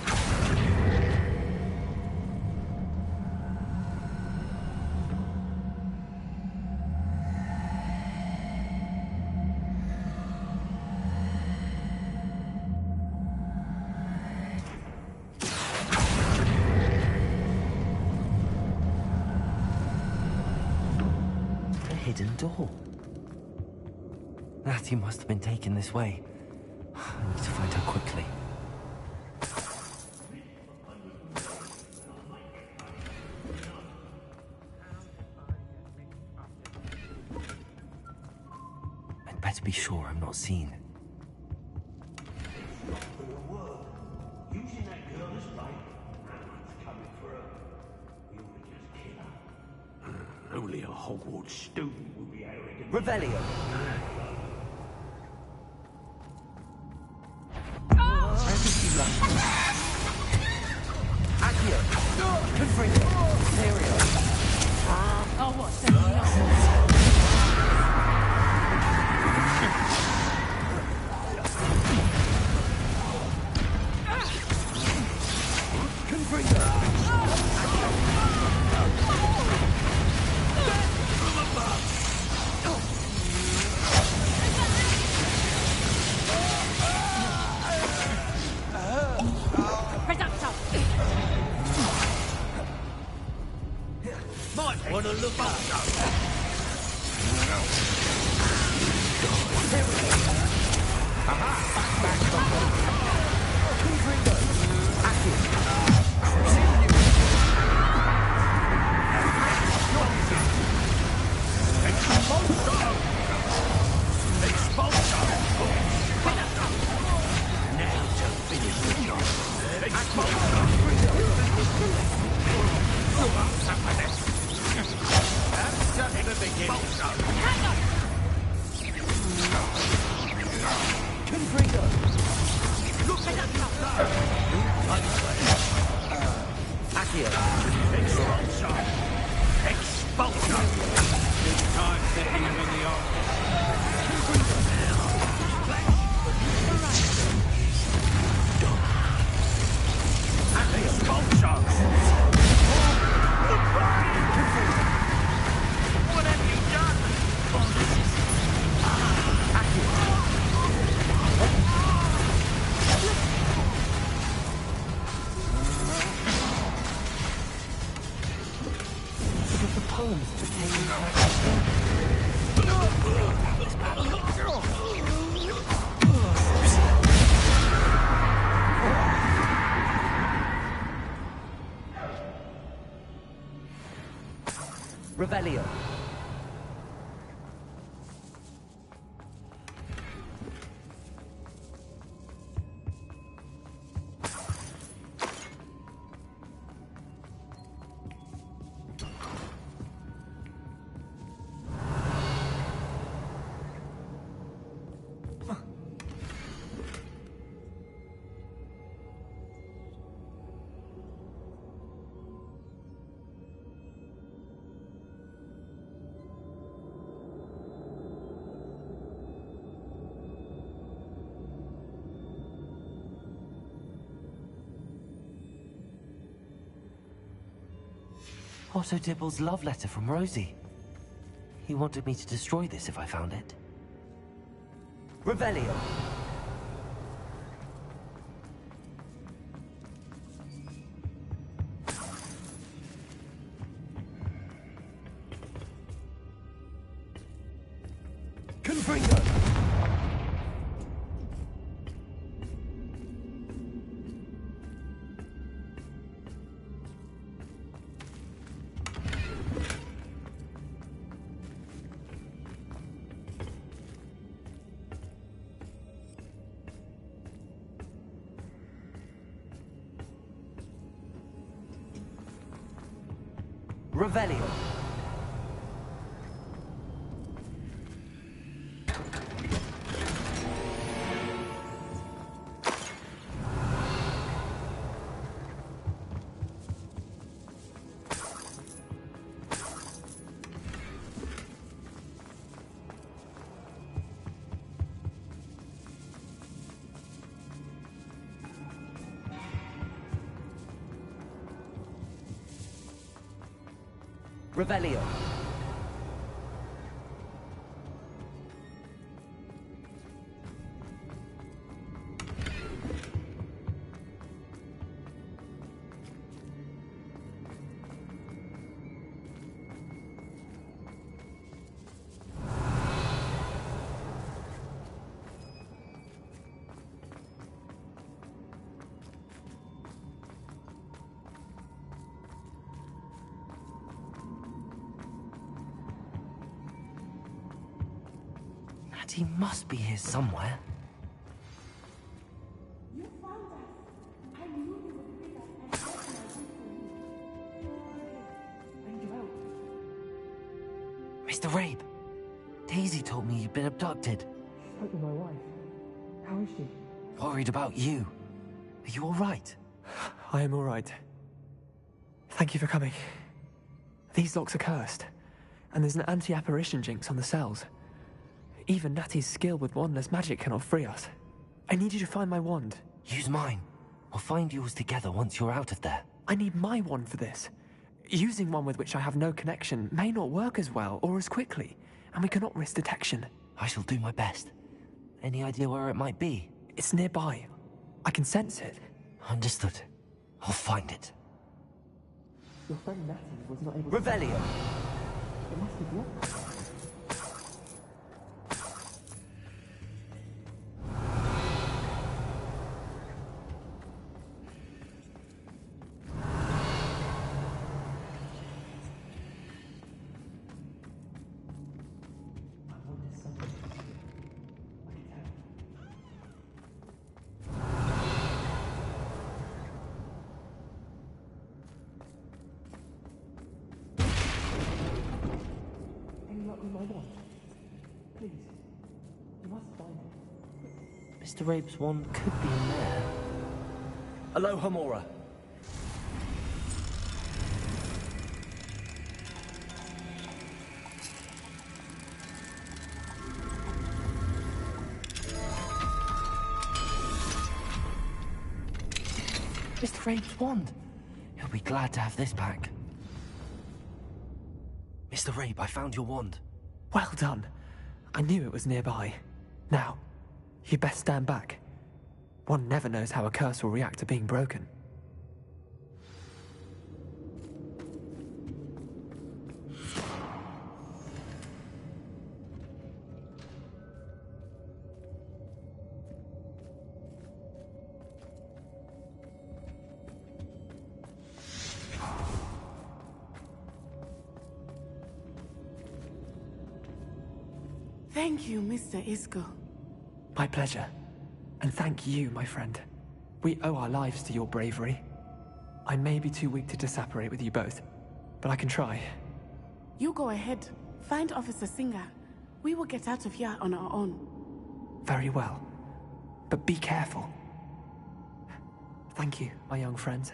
Hidden door. Natty must have been taken this way. I need to find her quickly. I'd better be sure I'm not seen. Using that girl as bait. Ranrock's coming for her. We ought to just kill her. Only a Hogwarts student would be arrogant. Revelio! Accio! Confringo! Serio! Oh, what? Might want to look up. Revelio. Otto Dibble's love letter from Rosie. He wanted me to destroy this if I found it. Revelio! Confringo! Revelio. Revelio. He must be here somewhere. You found us. I knew you would pick us and get my people. Mr. Rabe, Daisy told me you'd been abducted. She spoke with my wife. How is she? Worried about you. Are you all right? I am all right. Thank you for coming. These locks are cursed, and there's an anti-apparition jinx on the cells. Even Natty's skill with wandless magic cannot free us. I need you to find my wand. Use mine. We'll find yours together once you're out of there. I need my wand for this. Using one with which I have no connection may not work as well or as quickly, and we cannot risk detection. I shall do my best. Any idea where it might be? It's nearby. I can sense it. Understood. I'll find it. Your friend Natty was not able Revelio! It must be blocked. Mr. Rabe's wand could be in there. Aloha Mora. Mr. Rabe's wand. He'll be glad to have this back. Mr. Rabe, I found your wand. Well done. I knew it was nearby. Now, you best stand back. One never knows how a curse will react to being broken. Thank you, Mr. Isco. My pleasure. And thank you, my friend. We owe our lives to your bravery. I may be too weak to disapparate with you both, but I can try. You go ahead. Find Officer Singer. We will get out of here on our own. Very well. But be careful. Thank you, my young friends.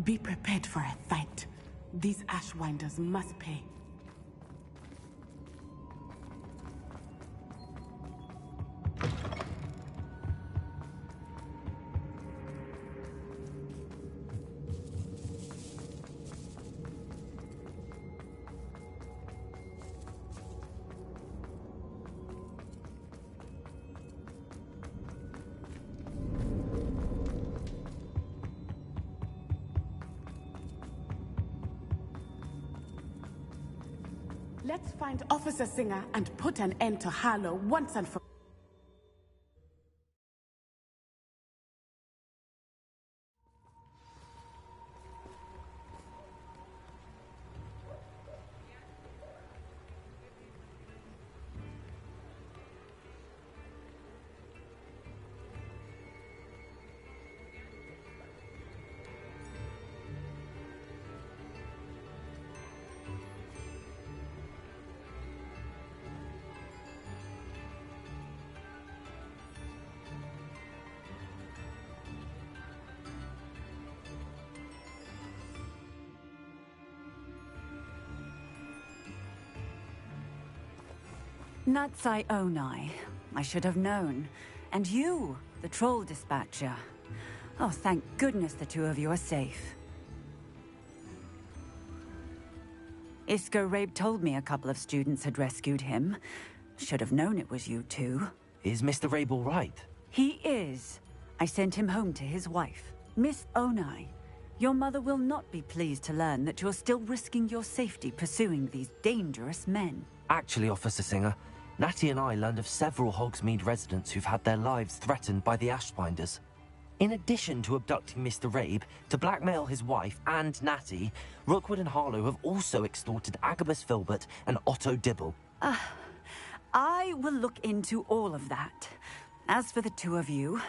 Be prepared for a fight. These Ashwinders must pay. Let's find Officer Singer and put an end to Harlow once and for all. Natsai Onai. I should have known. And you, the troll dispatcher. Oh, thank goodness the two of you are safe. Isco Rabe told me a couple of students had rescued him. Should have known it was you two. Is Mr. Rabe all right? He is. I sent him home to his wife. Miss Onai, your mother will not be pleased to learn that you're still risking your safety pursuing these dangerous men. Actually, Officer Singer, Natty and I learned of several Hogsmeade residents who've had their lives threatened by the Ashbinders. In addition to abducting Mr. Rabe to blackmail his wife and Natty, Rookwood and Harlow have also extorted Agabus Filbert and Otto Dibble. I will look into all of that. As for the two of you,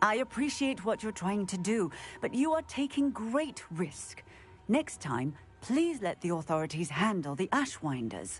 I appreciate what you're trying to do, but you are taking great risk. Next time, please let the authorities handle the Ashwinders.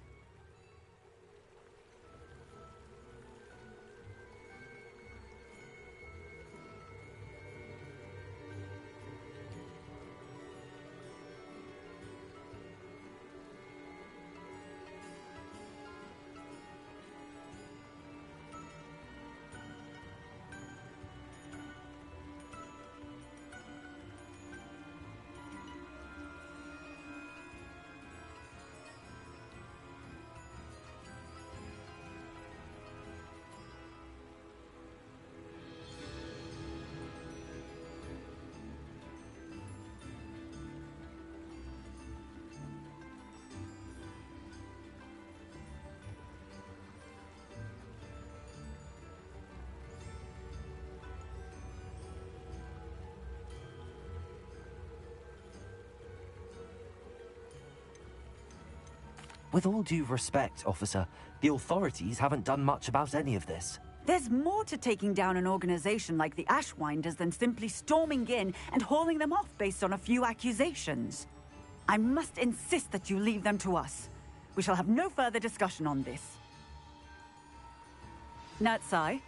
With all due respect, officer, the authorities haven't done much about any of this. There's more to taking down an organization like the Ashwinders than simply storming in and hauling them off based on a few accusations. I must insist that you leave them to us. We shall have no further discussion on this. Natsai,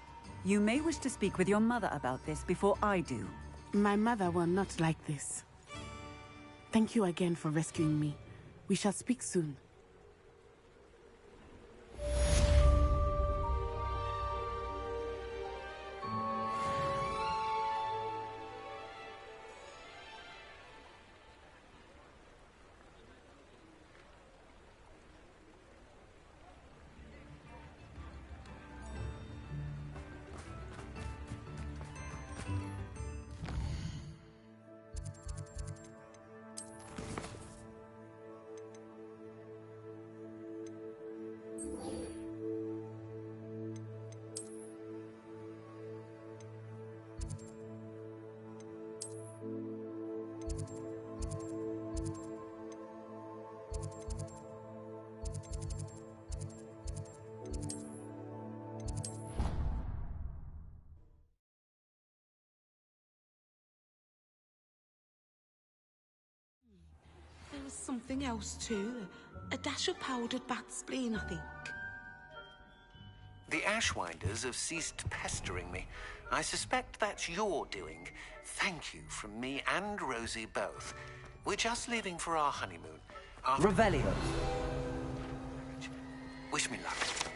you may wish to speak with your mother about this before I do. My mother will not like this. Thank you again for rescuing me. We shall speak soon. There was something else too. A dash of powdered bat spleen, I think. The Ashwinders have ceased pestering me. I suspect that's your doing. Thank you from me and Rosie both. We're just leaving for our honeymoon. Revelio. Wish me luck.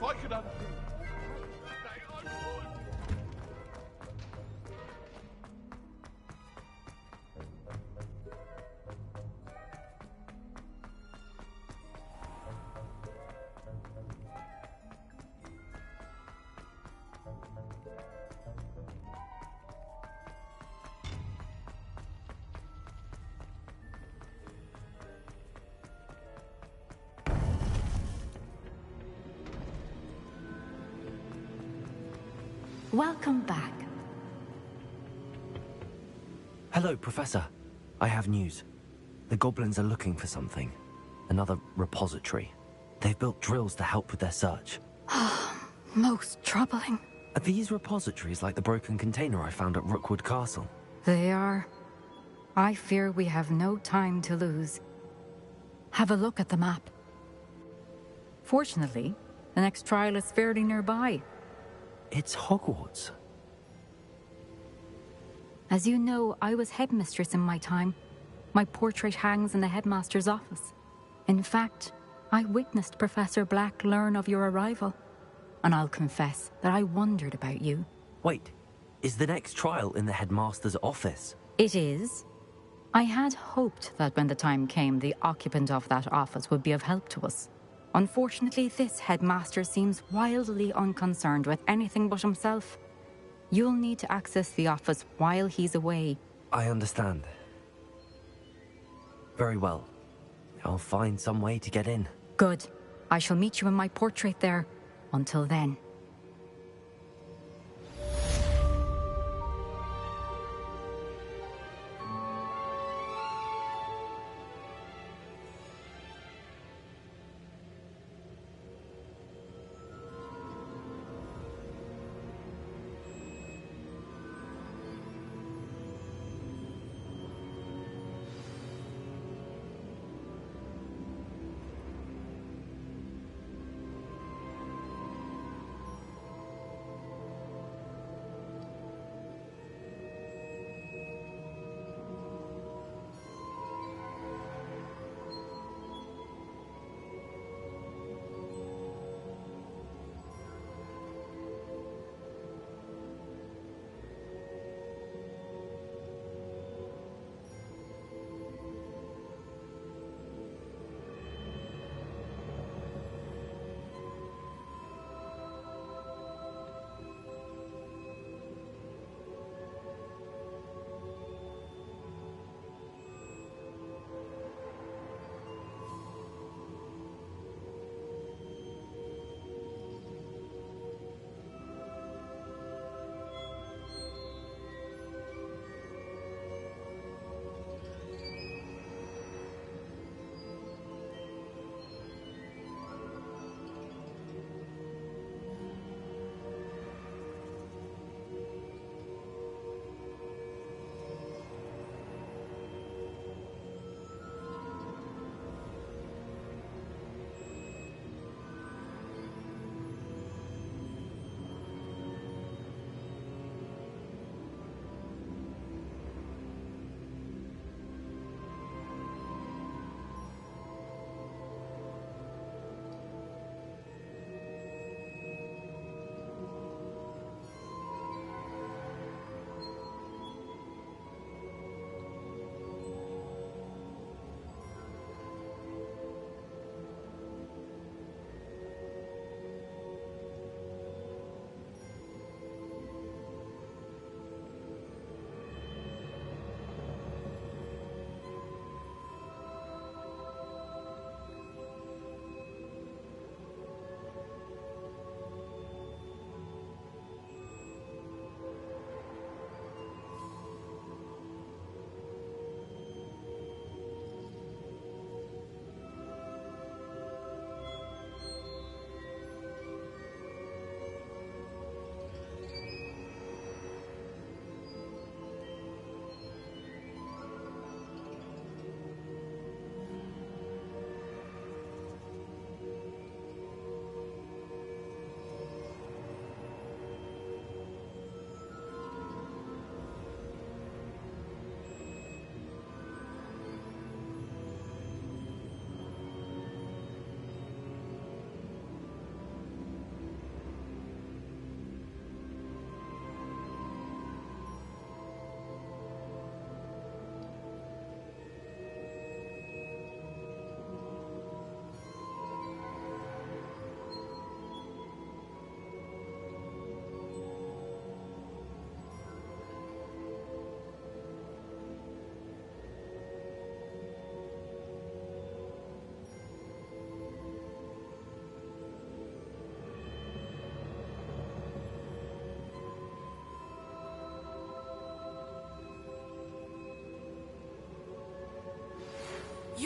if I could undo... I would. Welcome back. Hello, Professor. I have news. The goblins are looking for something. Another repository. They've built drills to help with their search. Most troubling. Are these repositories like the broken container I found at Rookwood Castle? They are. I fear we have no time to lose. Have a look at the map. Fortunately, the next trial is fairly nearby. It's Hogwarts. As you know, I was headmistress in my time. My portrait hangs in the headmaster's office. In fact, I witnessed Professor Black learn of your arrival. And I'll confess that I wondered about you. Wait, is the next trial in the headmaster's office? It is. I had hoped that when the time came, the occupant of that office would be of help to us. Unfortunately, this headmaster seems wildly unconcerned with anything but himself. You'll need to access the office while he's away. I understand. Very well. I'll find some way to get in. Good. I shall meet you in my portrait there. Until then.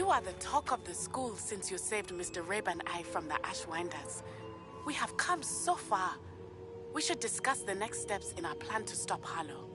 You are the talk of the school since you saved Mr. Rabe and I from the Ashwinders. We have come so far. We should discuss the next steps in our plan to stop Harlow.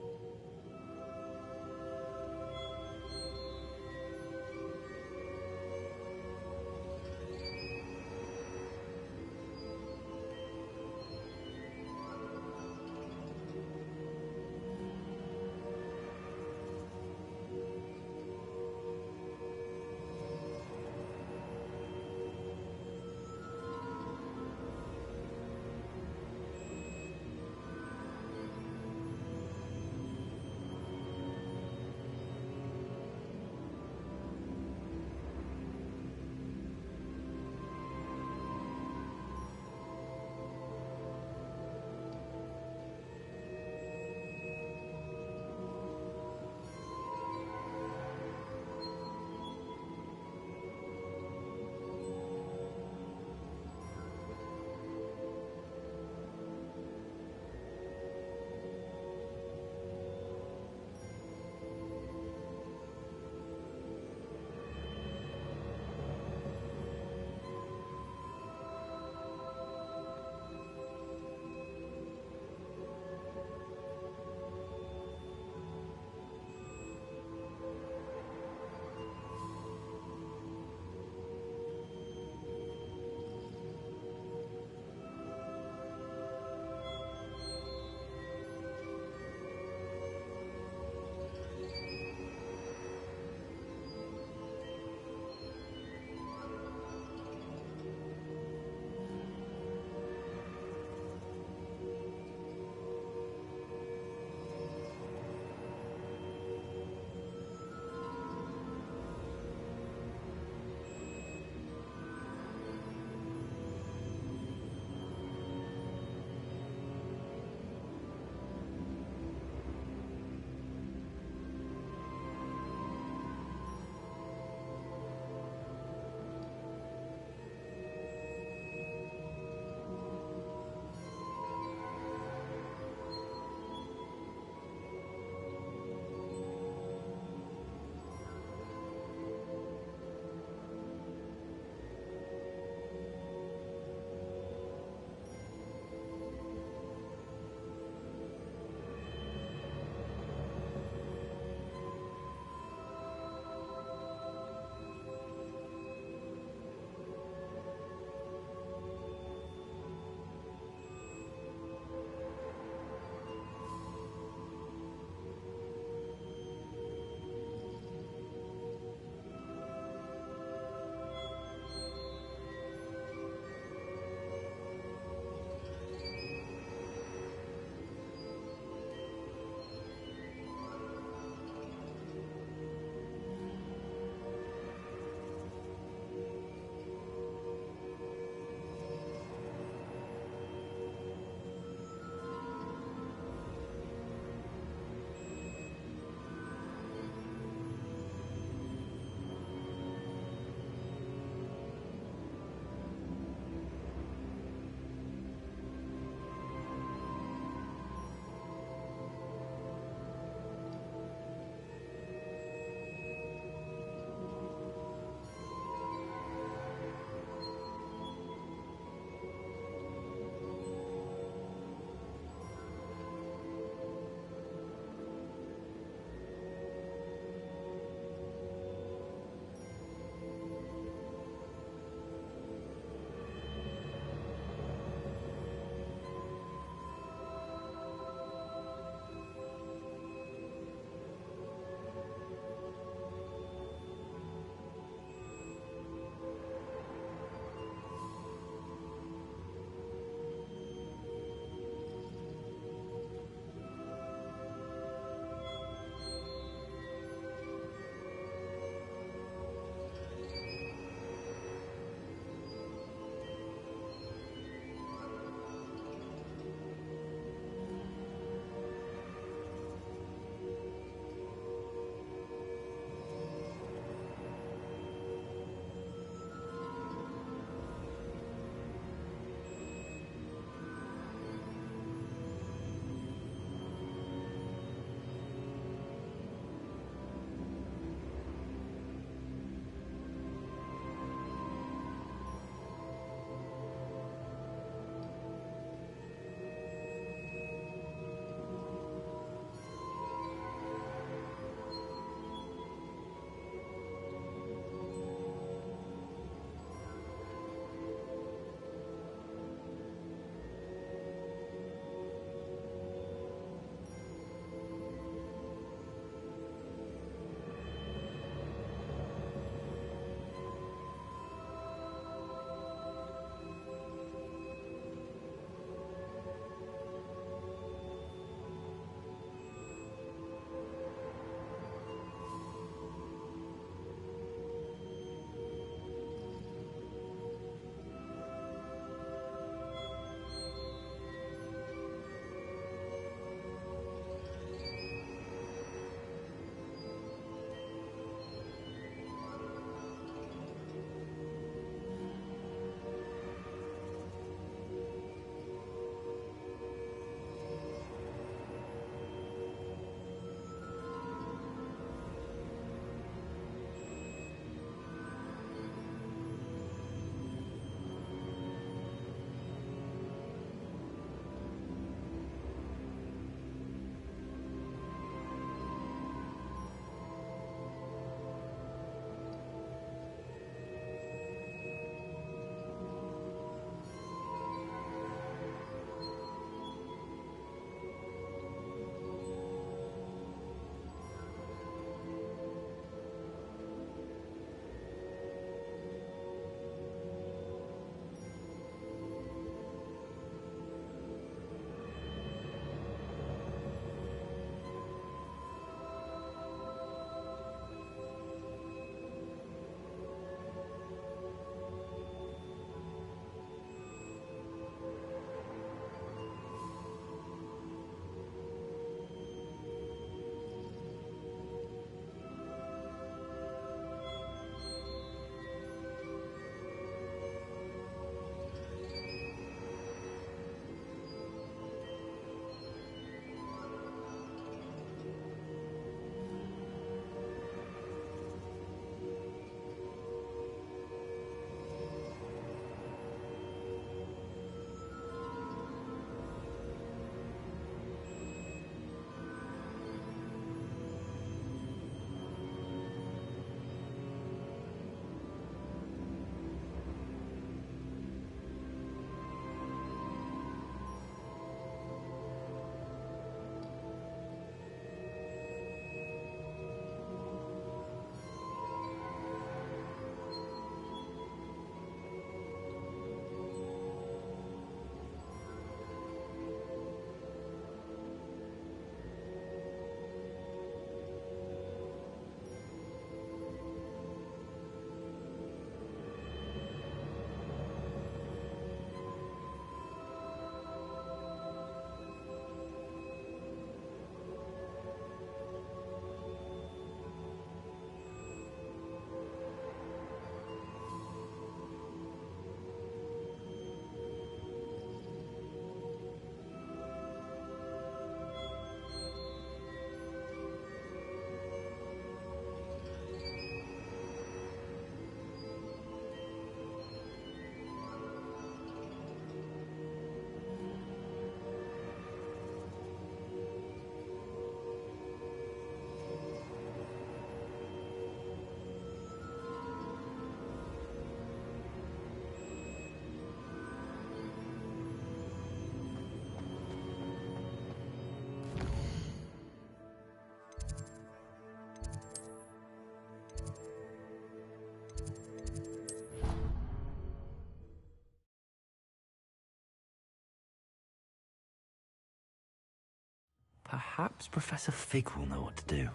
Perhaps Professor Fig will know what to do.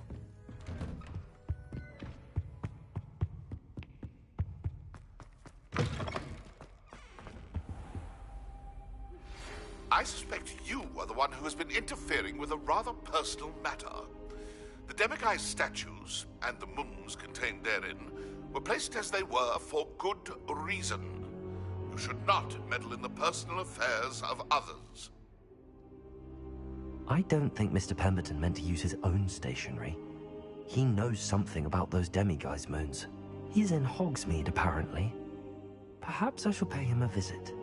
I suspect you are the one who has been interfering with a rather personal matter. The Demiguise statues, and the moons contained therein, were placed as they were for good reason. You should not meddle in the personal affairs of others. I don't think Mr. Pemberton meant to use his own stationery. He knows something about those Demiguise moons. He's in Hogsmeade, apparently. Perhaps I shall pay him a visit.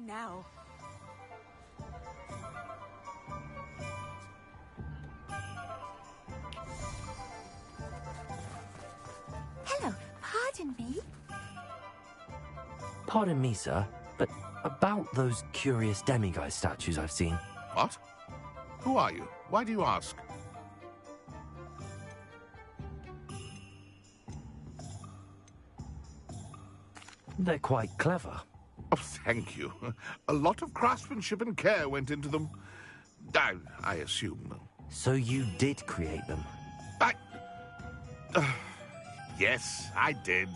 Now. Hello, pardon me? Pardon me, sir, but about those curious Demiguise statues I've seen. What? Who are you? Why do you ask? They're quite clever. Oh, thank you. A lot of craftsmanship and care went into them. I assume. So you did create them? Yes, I did.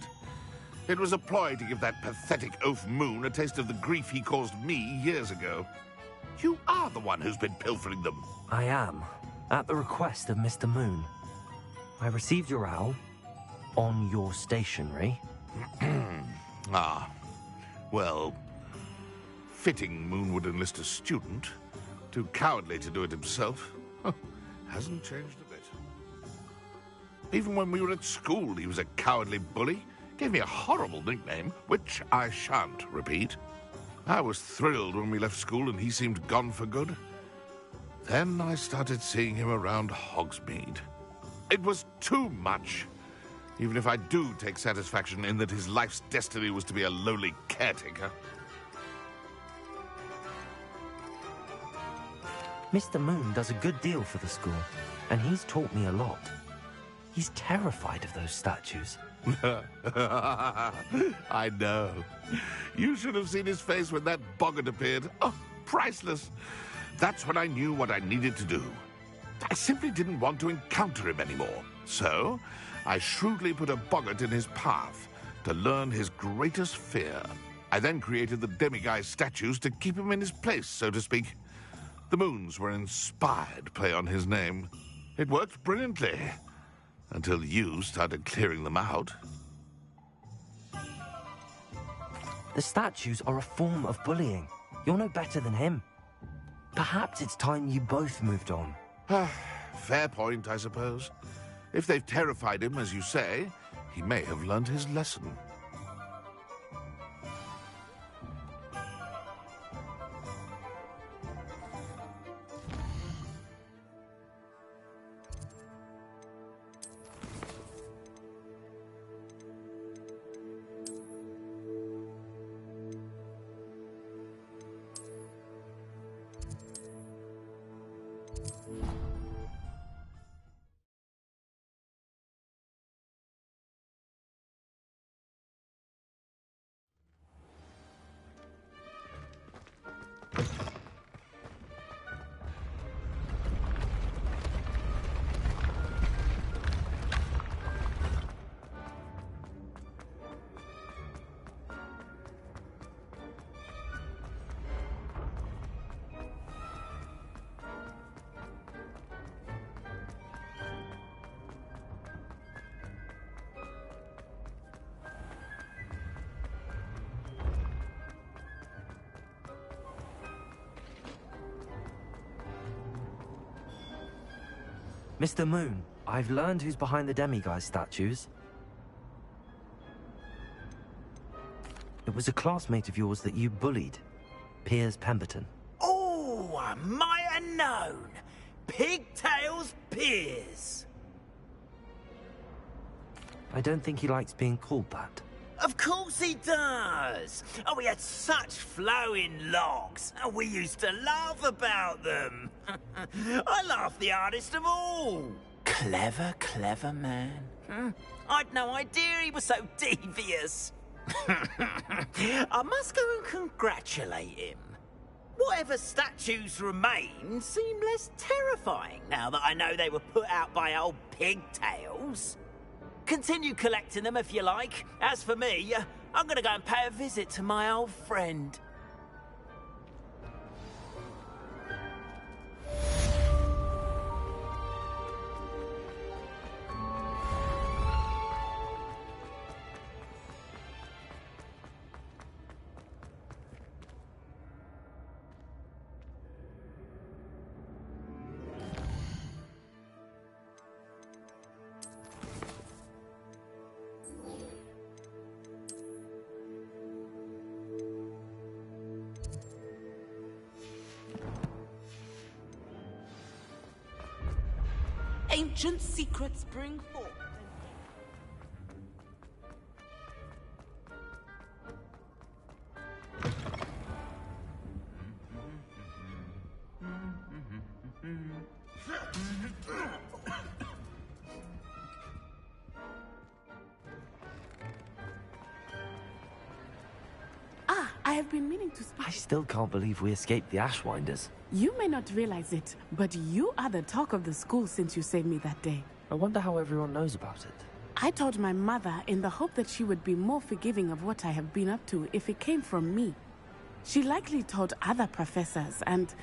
It was a ploy to give that pathetic oaf Moon a taste of the grief he caused me years ago. You are the one who's been pilfering them. I am, at the request of Mr. Moon. I received your owl on your stationery. Ah, well, fitting Moon would enlist a student. Too cowardly to do it himself. Hasn't changed a bit. Even when we were at school, he was a cowardly bully. Gave me a horrible nickname, which I shan't repeat. I was thrilled when we left school and he seemed gone for good. Then I started seeing him around Hogsmeade. It was too much. Even if I do take satisfaction in that his life's destiny was to be a lowly caretaker. Mr. Moon does a good deal for the school, and he's taught me a lot. He's terrified of those statues. I know. You should have seen his face when that boggart appeared. Oh, priceless. That's when I knew what I needed to do. I simply didn't want to encounter him anymore. So, I shrewdly put a boggart in his path to learn his greatest fear. I then created the Demiguise statues to keep him in his place, so to speak. The moons were an inspired play on his name. It worked brilliantly. Until you started clearing them out. The statues are a form of bullying. You're no better than him. Perhaps it's time you both moved on. Fair point, I suppose. If they've terrified him, as you say, he may have learned his lesson. Mr. Moon, I've learned who's behind the Demiguise statues. It was a classmate of yours that you bullied, Piers Pemberton. Oh, might have known. Pigtails Piers. I don't think he likes being called that. Of course he does. Oh, he had such flowing locks, and we used to laugh about them. I laughed the hardest of all. Clever, clever man. I'd no idea he was so devious. I must go and congratulate him. Whatever statues remain seem less terrifying now that I know they were put out by old pigtails. Continue collecting them if you like. As for me, I'm gonna go and pay a visit to my old friend. Ancient secrets bring forth. I have been meaning to speak. I still can't believe we escaped the Ashwinders. You may not realize it, but you are the talk of the school since you saved me that day. I wonder how everyone knows about it. I told my mother in the hope that she would be more forgiving of what I have been up to if it came from me. She likely told other professors, and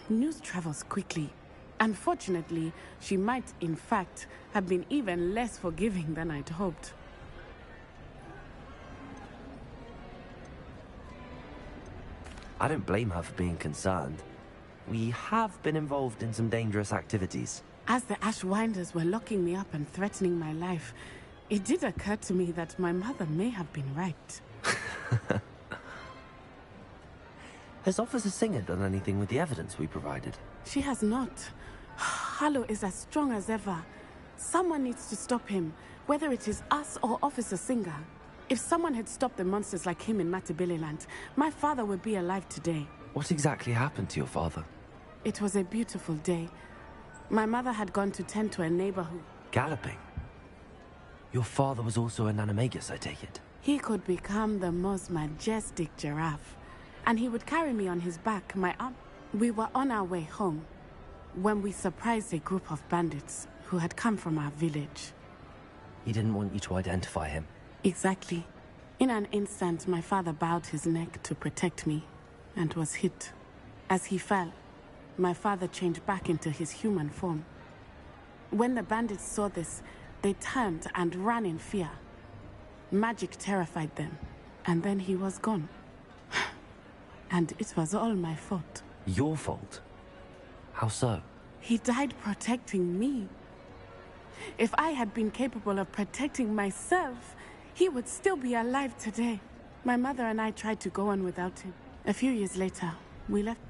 news travels quickly. Unfortunately, she might, in fact, have been even less forgiving than I'd hoped. I don't blame her for being concerned. We have been involved in some dangerous activities. As the Ashwinders were locking me up and threatening my life, it did occur to me that my mother may have been right. Has Officer Singer done anything with the evidence we provided? She has not. Harlow is as strong as ever. Someone needs to stop him, whether it is us or Officer Singer. If someone had stopped the monsters like him in Matabeleland, my father would be alive today. What exactly happened to your father? It was a beautiful day. My mother had gone to tend to a neighbor who... Galloping? Your father was also an animagus, I take it? He could become the most majestic giraffe. And he would carry me on his back, my arm. We were on our way home when we surprised a group of bandits who had come from our village. He didn't want you to identify him. Exactly. In an instant, my father bowed his neck to protect me and was hit. As he fell, my father changed back into his human form. When the bandits saw this, they turned and ran in fear. Magic terrified them, and then he was gone. And it was all my fault. Your fault? How so? He died protecting me. If I had been capable of protecting myself, he would still be alive today. My mother and I tried to go on without him. A few years later, we left.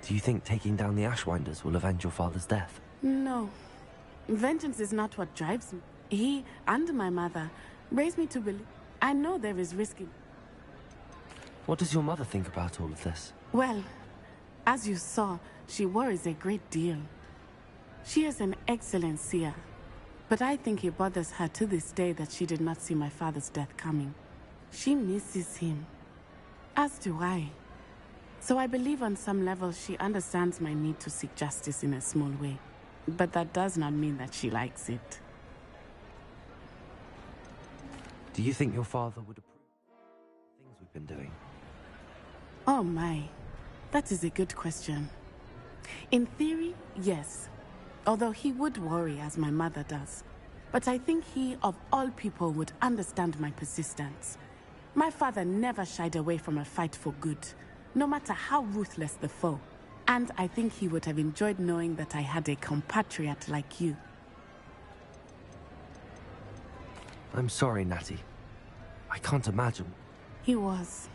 Do you think taking down the Ashwinders will avenge your father's death? No. Vengeance is not what drives me. He and my mother raised me to believe. I know there is risk in... What does your mother think about all of this? Well, as you saw, she worries a great deal. She is an excellent seer, but I think it bothers her to this day that she did not see my father's death coming. She misses him, as do I. So I believe on some level she understands my need to seek justice in a small way, but that does not mean that she likes it. Do you think your father would approve of the things we've been doing? Oh my, that is a good question. In theory, yes. Although he would worry, as my mother does. But I think he, of all people, would understand my persistence. My father never shied away from a fight for good, no matter how ruthless the foe. And I think he would have enjoyed knowing that I had a compatriot like you. I'm sorry, Natty. I can't imagine. He was.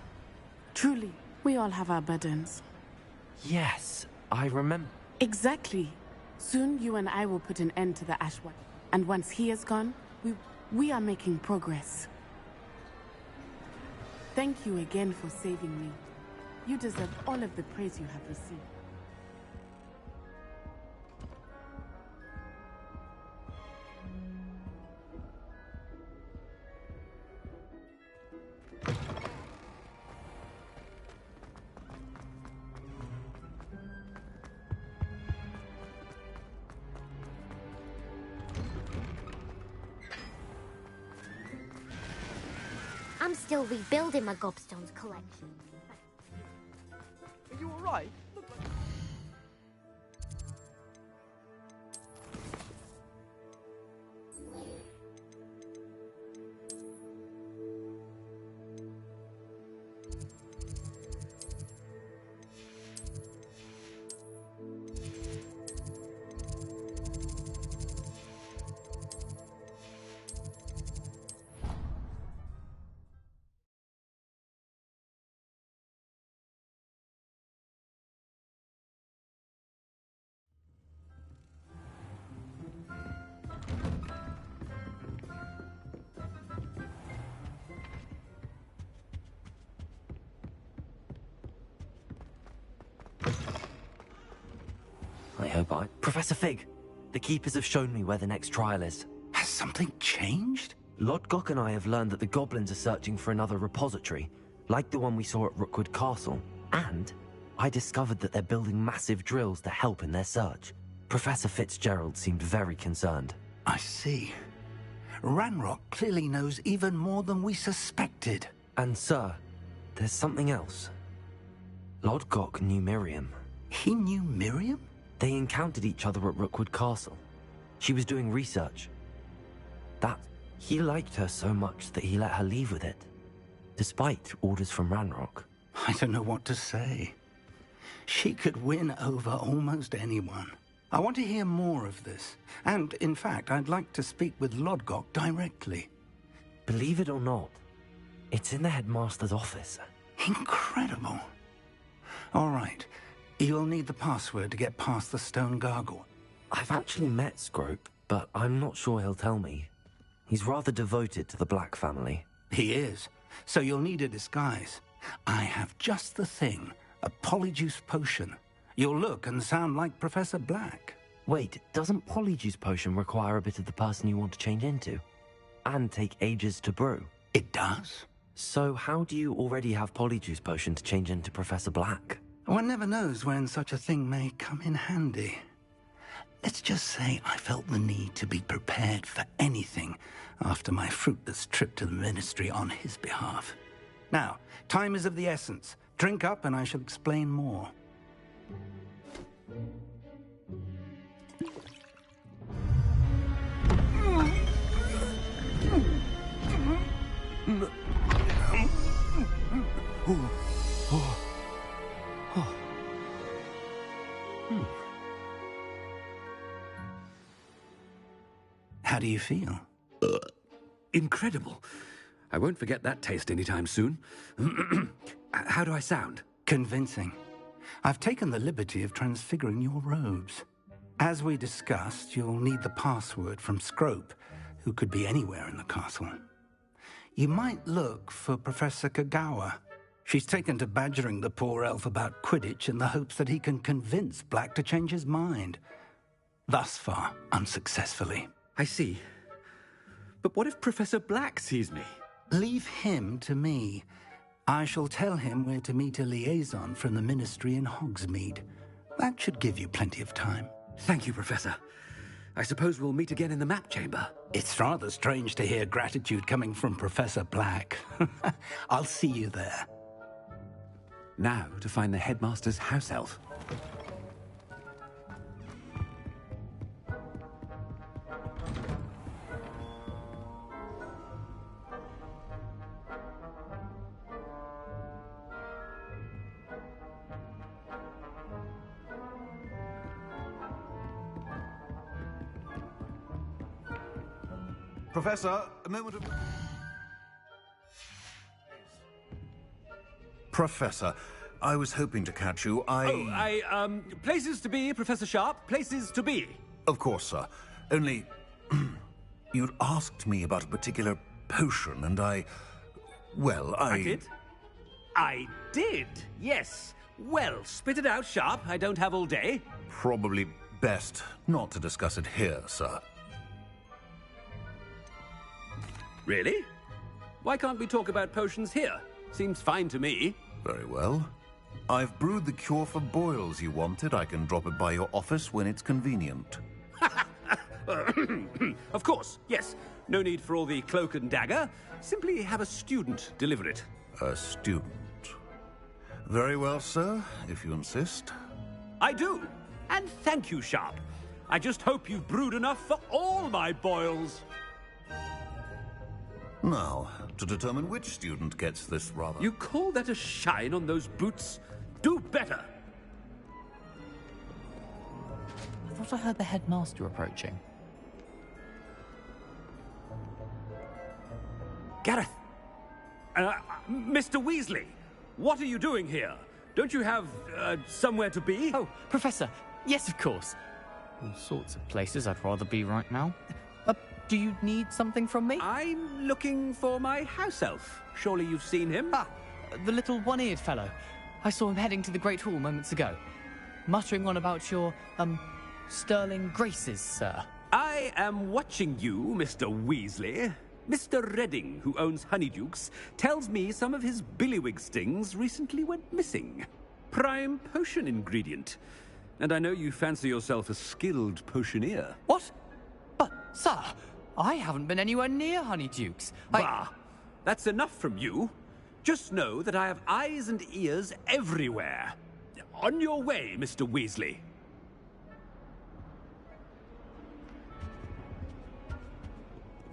Truly, we all have our burdens. Yes, I remember. Exactly. Soon you and I will put an end to the Ashwan. And once he is gone, we are making progress. Thank you again for saving me. You deserve all of the praise you have received. I'm still rebuilding my gobstones collection. Are you alright? I hope I... Professor Fig! The Keepers have shown me where the next trial is. Has something changed? Lodgok and I have learned that the goblins are searching for another repository, like the one we saw at Rookwood Castle. And I discovered that they're building massive drills to help in their search. Professor Fitzgerald seemed very concerned. I see. Ranrock clearly knows even more than we suspected. And sir, there's something else. Lodgok knew Miriam. He knew Miriam? They encountered each other at Rookwood Castle. She was doing research. He liked her so much that he let her leave with it, despite orders from Ranrock. I don't know what to say. She could win over almost anyone. I want to hear more of this. And, in fact, I'd like to speak with Lodgok directly. Believe it or not, it's in the headmaster's office. Incredible. All right. You'll need the password to get past the stone gargoyle. I've actually met Scrope, but I'm not sure he'll tell me. He's rather devoted to the Black family. He is. So you'll need a disguise. I have just the thing. A polyjuice potion. You'll look and sound like Professor Black. Wait, doesn't polyjuice potion require a bit of the person you want to change into? And take ages to brew? It does. So how do you already have polyjuice potion to change into Professor Black? One never knows when such a thing may come in handy. Let's just say I felt the need to be prepared for anything after my fruitless trip to the Ministry on his behalf. Now, time is of the essence. Drink up and I shall explain more. How do you feel? Incredible. I won't forget that taste anytime soon. How do I sound? Convincing. I've taken the liberty of transfiguring your robes. As we discussed, you'll need the password from Scrope, who could be anywhere in the castle. You might look for Professor Kagawa. She's taken to badgering the poor elf about Quidditch in the hopes that he can convince Black to change his mind. Thus far, unsuccessfully. I see. But what if Professor Black sees me? Leave him to me. I shall tell him where to meet a liaison from the Ministry in Hogsmeade. That should give you plenty of time. Thank you, Professor. I suppose we'll meet again in the map chamber. It's rather strange to hear gratitude coming from Professor Black. I'll see you there. Now to find the headmaster's house elf. Professor, a moment of... Professor, I was hoping to catch you. Places to be, Professor Sharp. Places to be. Of course, sir. Only... you'd asked me about a particular potion, and I did? I did, yes. Well, spit it out, Sharp. I don't have all day. Probably best not to discuss it here, sir. Really? Why can't we talk about potions here? Seems fine to me. Very well. I've brewed the cure for boils you wanted. I can drop it by your office when it's convenient. Of course, yes. No need for all the cloak and dagger. Simply have a student deliver it. A student. Very well, sir, if you insist. I do. And thank you, Sharp. I just hope you've brewed enough for all my boils. Now, to determine which student gets this rather... You call that a shine on those boots? Do better. I thought I heard the headmaster approaching. Gareth! Mr. Weasley, what are you doing here? Don't you have, somewhere to be? Oh, Professor, yes, of course. All sorts of places I'd rather be right now. Do you need something from me? I'm looking for my house elf. Surely you've seen him? Ah, the little one-eared fellow. I saw him heading to the Great Hall moments ago, muttering on about your, sterling graces, sir. I am watching you, Mr. Weasley. Mr. Redding, who owns Honeydukes, tells me some of his billywig stings recently went missing. Prime potion ingredient. And I know you fancy yourself a skilled potioneer. What? But, sir, I haven't been anywhere near Honeydukes. Bah! That's enough from you. Just know that I have eyes and ears everywhere. On your way, Mr. Weasley.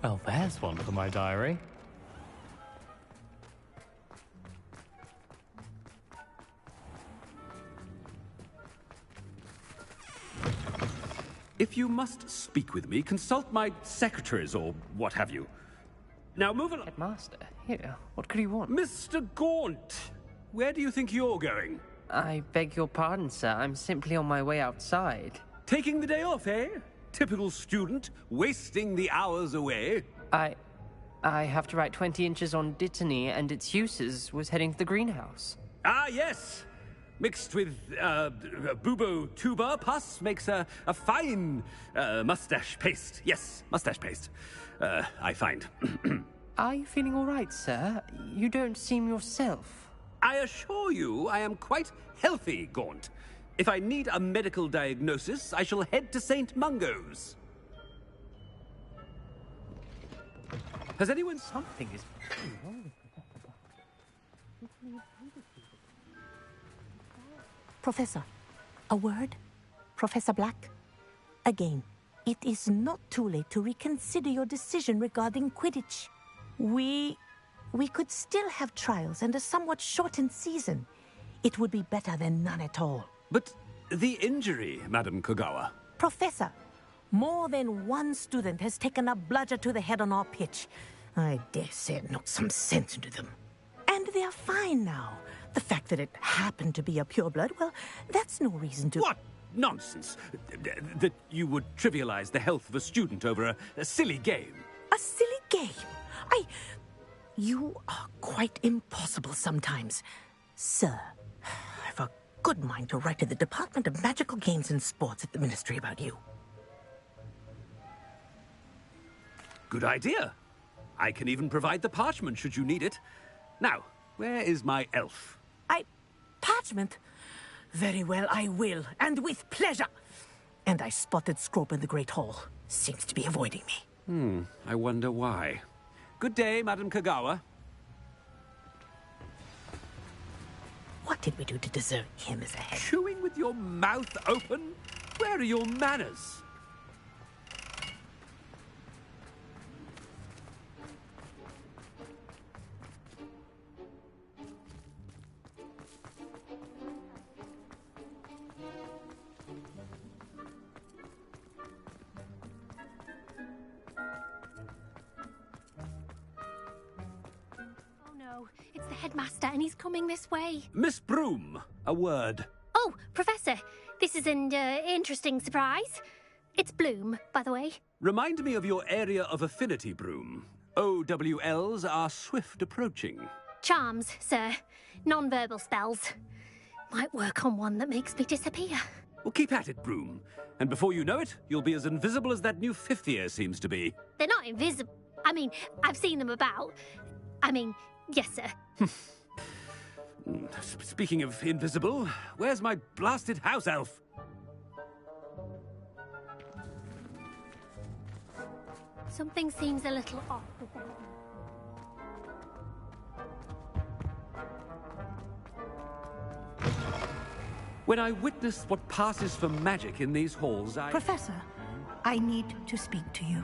Well, there's one for my diary. If you must speak with me, consult my secretaries or what have you. Now move along. Headmaster, here, what could he want? Mr. Gaunt, where do you think you're going? I beg your pardon, sir. I'm simply on my way outside. Taking the day off, eh? Typical student, wasting the hours away. I have to write 20 inches on Dittany and its uses. Was heading to the greenhouse. Ah, yes. Mixed with bubo tuber pus makes a fine mustache paste. Yes, mustache paste. I find. Are you feeling all right, sir? You don't seem yourself. I assure you I am quite healthy, Gaunt. If I need a medical diagnosis, I shall head to St. Mungo's. Has anyone... Something is wrong. Professor, a word? Professor Black? Again, it is not too late to reconsider your decision regarding Quidditch. We could still have trials and a somewhat shortened season. It would be better than none at all. But the injury, Madam Kogawa. Professor, more than one student has taken a bludger to the head on our pitch. I dare say it knocked some sense into them. And they are fine now. The fact that it happened to be a pureblood, well, that's no reason to... What nonsense! That you would trivialize the health of a student over a silly game. A silly game? You are quite impossible sometimes. Sir, I've a good mind to write to the Department of Magical Games and Sports at the Ministry about you. Good idea. I can even provide the parchment should you need it. Now, where is my elf? Parchment? Very well, I will, and with pleasure. And I spotted Scrope in the Great Hall. Seems to be avoiding me. I wonder why. Good day, Madam Kogawa. What did we do to deserve him as a head? Chewing with your mouth open? Where are your manners? Headmaster, and he's coming this way. Miss Broom, a word. Oh, Professor, this is an interesting surprise. It's Bloom, by the way. Remind me of your area of affinity, Broom. OWLs are swift approaching. Charms, sir. Non-verbal spells. Might work on one that makes me disappear. Well, keep at it, Broom. And before you know it, you'll be as invisible as that new fifth year seems to be. They're not invisible. I mean, I've seen them about. I mean, yes, sir. Speaking of invisible, where's my blasted house elf? Something seems a little off. When I witness what passes for magic in these halls, Professor, I need to speak to you.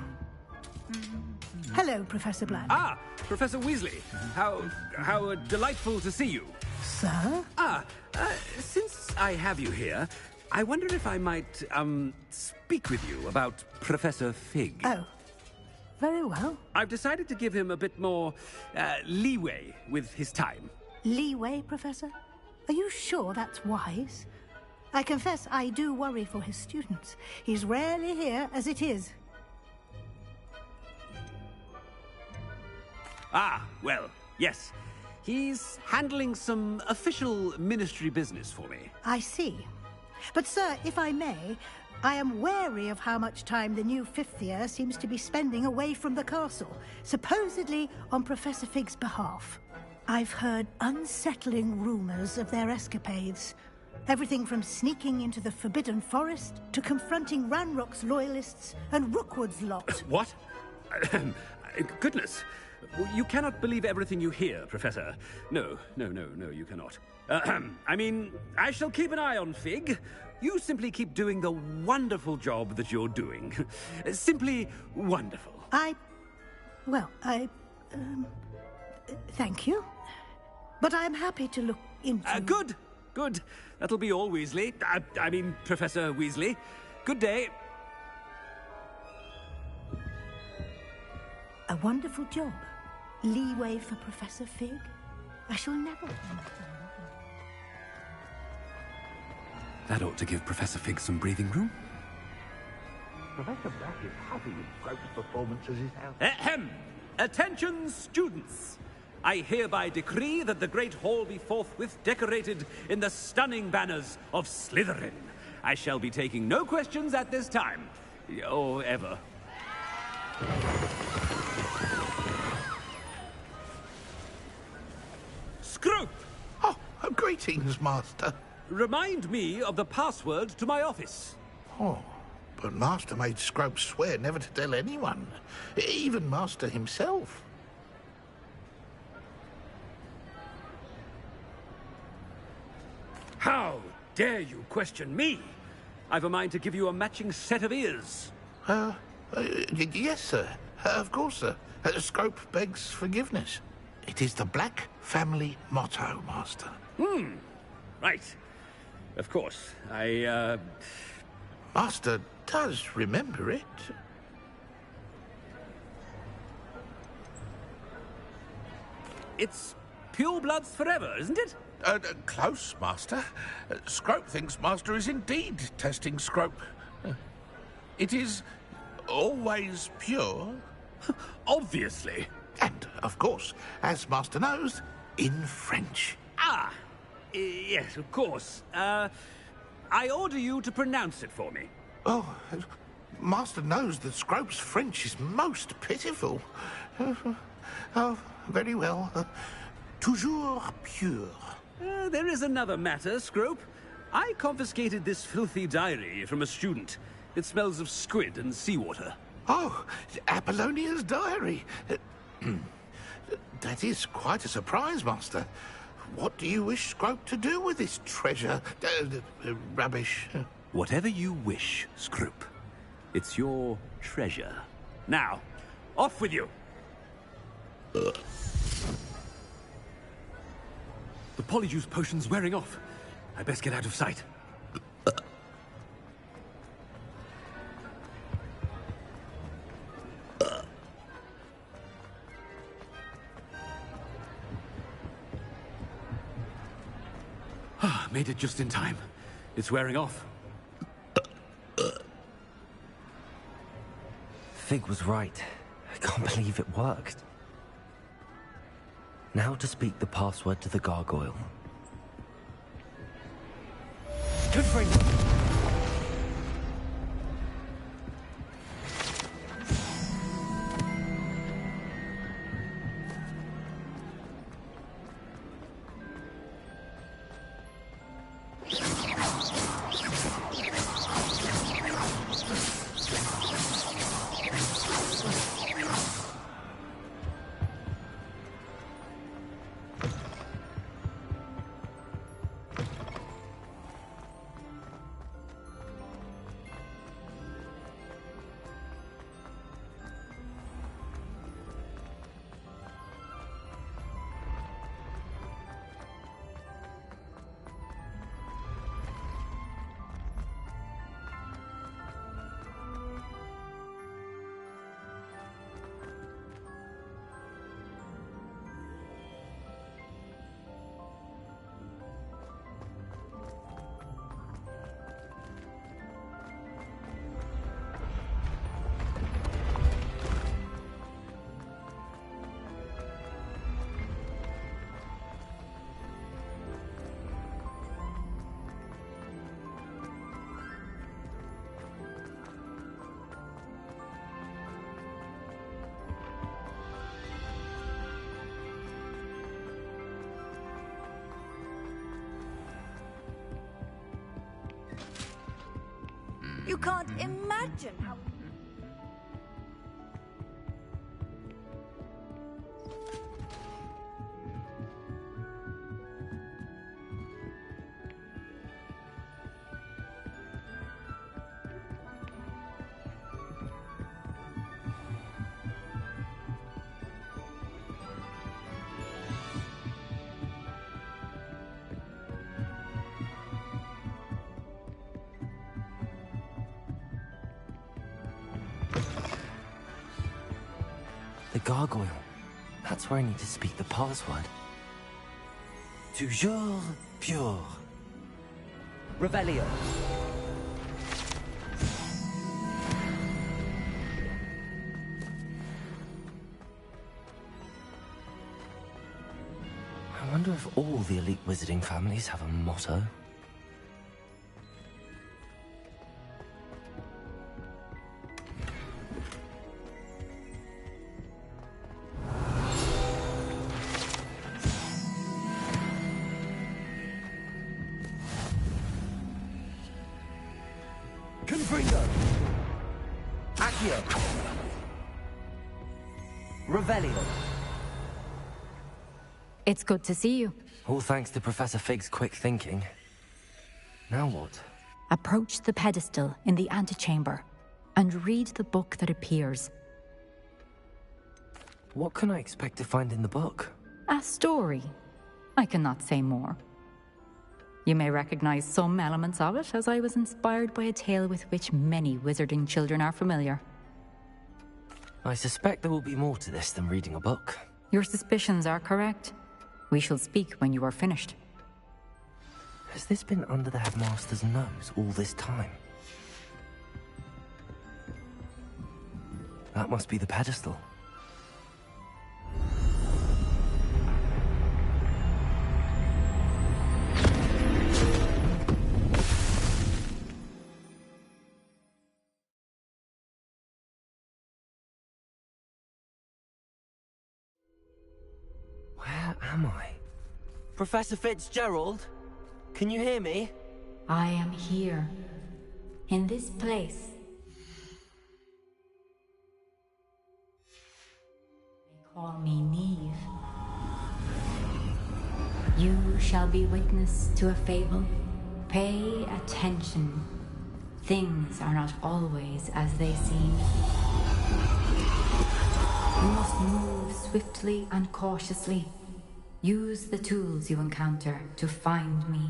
Hello, Professor Black. Ah, Professor Weasley. How delightful to see you. Sir? Since I have you here, I wonder if I might, speak with you about Professor Fig. Oh, very well. I've decided to give him a bit more, leeway with his time. Leeway, Professor? Are you sure that's wise? I confess I do worry for his students. He's rarely here as it is. Ah, well, yes. He's handling some official ministry business for me. I see. But, sir, if I may, I am wary of how much time the new fifth year seems to be spending away from the castle, supposedly on Professor Fig's behalf. I've heard unsettling rumors of their escapades. Everything from sneaking into the Forbidden Forest to confronting Ranrock's loyalists and Rookwood's lot. What? Goodness. You cannot believe everything you hear, Professor. No, you cannot. I mean, I shall keep an eye on Fig. You simply keep doing the wonderful job that you're doing. Simply wonderful. Thank you. But I'm happy to look into... Good. That'll be all, Weasley. I mean, Professor Weasley. Good day. A wonderful job. Leeway for Professor Fig. I shall never... That ought to give Professor Fig some breathing room. Professor Black is happy with Scrope's performance as his house. Ahem! Attention, students! I hereby decree that the Great Hall be forthwith decorated in the stunning banners of Slytherin. I shall be taking no questions at this time. Or ever. Scrope! Oh, greetings, Master. Remind me of the password to my office. Oh, but Master made Scrope swear never to tell anyone, even Master himself. How dare you question me? I've a mind to give you a matching set of ears. Yes, sir. Of course, sir. Scrope begs forgiveness. It is the Black family motto, Master. Right. Of course. Master does remember it. It's pure bloods forever, isn't it? Close, Master. Scrope thinks Master is indeed testing Scrope. It is always pure. Obviously. And, of course, as Master knows, in French. Ah! Yes, of course. I order you to pronounce it for me. Oh, Master knows that Scrope's French is most pitiful. Oh, very well. Toujours pure. There is another matter, Scrope. I confiscated this filthy diary from a student. It smells of squid and seawater. Oh, Apollonia's diary. That is quite a surprise, Master. What do you wish Scrope to do with this treasure? Rubbish. Whatever you wish, Scrope. It's your treasure. Now, off with you. The Polyjuice potion's wearing off. I best get out of sight. Made it just in time. It's wearing off. Fig was right. I can't believe it worked. Now to speak the password to the gargoyle. Confringo! You can't imagine how... The gargoyle. That's where I need to speak the password. Toujours pure. Revelio. I wonder if all the elite wizarding families have a motto. Confringo! Accio! Revelio! It's good to see you. All thanks to Professor Fig's quick thinking. Now what? Approach the pedestal in the antechamber and read the book that appears. What can I expect to find in the book? A story. I cannot say more. You may recognize some elements of it, as I was inspired by a tale with which many wizarding children are familiar. I suspect there will be more to this than reading a book. Your suspicions are correct. We shall speak when you are finished. Has this been under the headmaster's nose all this time? That must be the pedestal. Where am I? Professor Fitzgerald? Can you hear me? I am here, in this place. They call me Neve. You shall be witness to a fable. Pay attention. Things are not always as they seem. You must move swiftly and cautiously. Use the tools you encounter to find me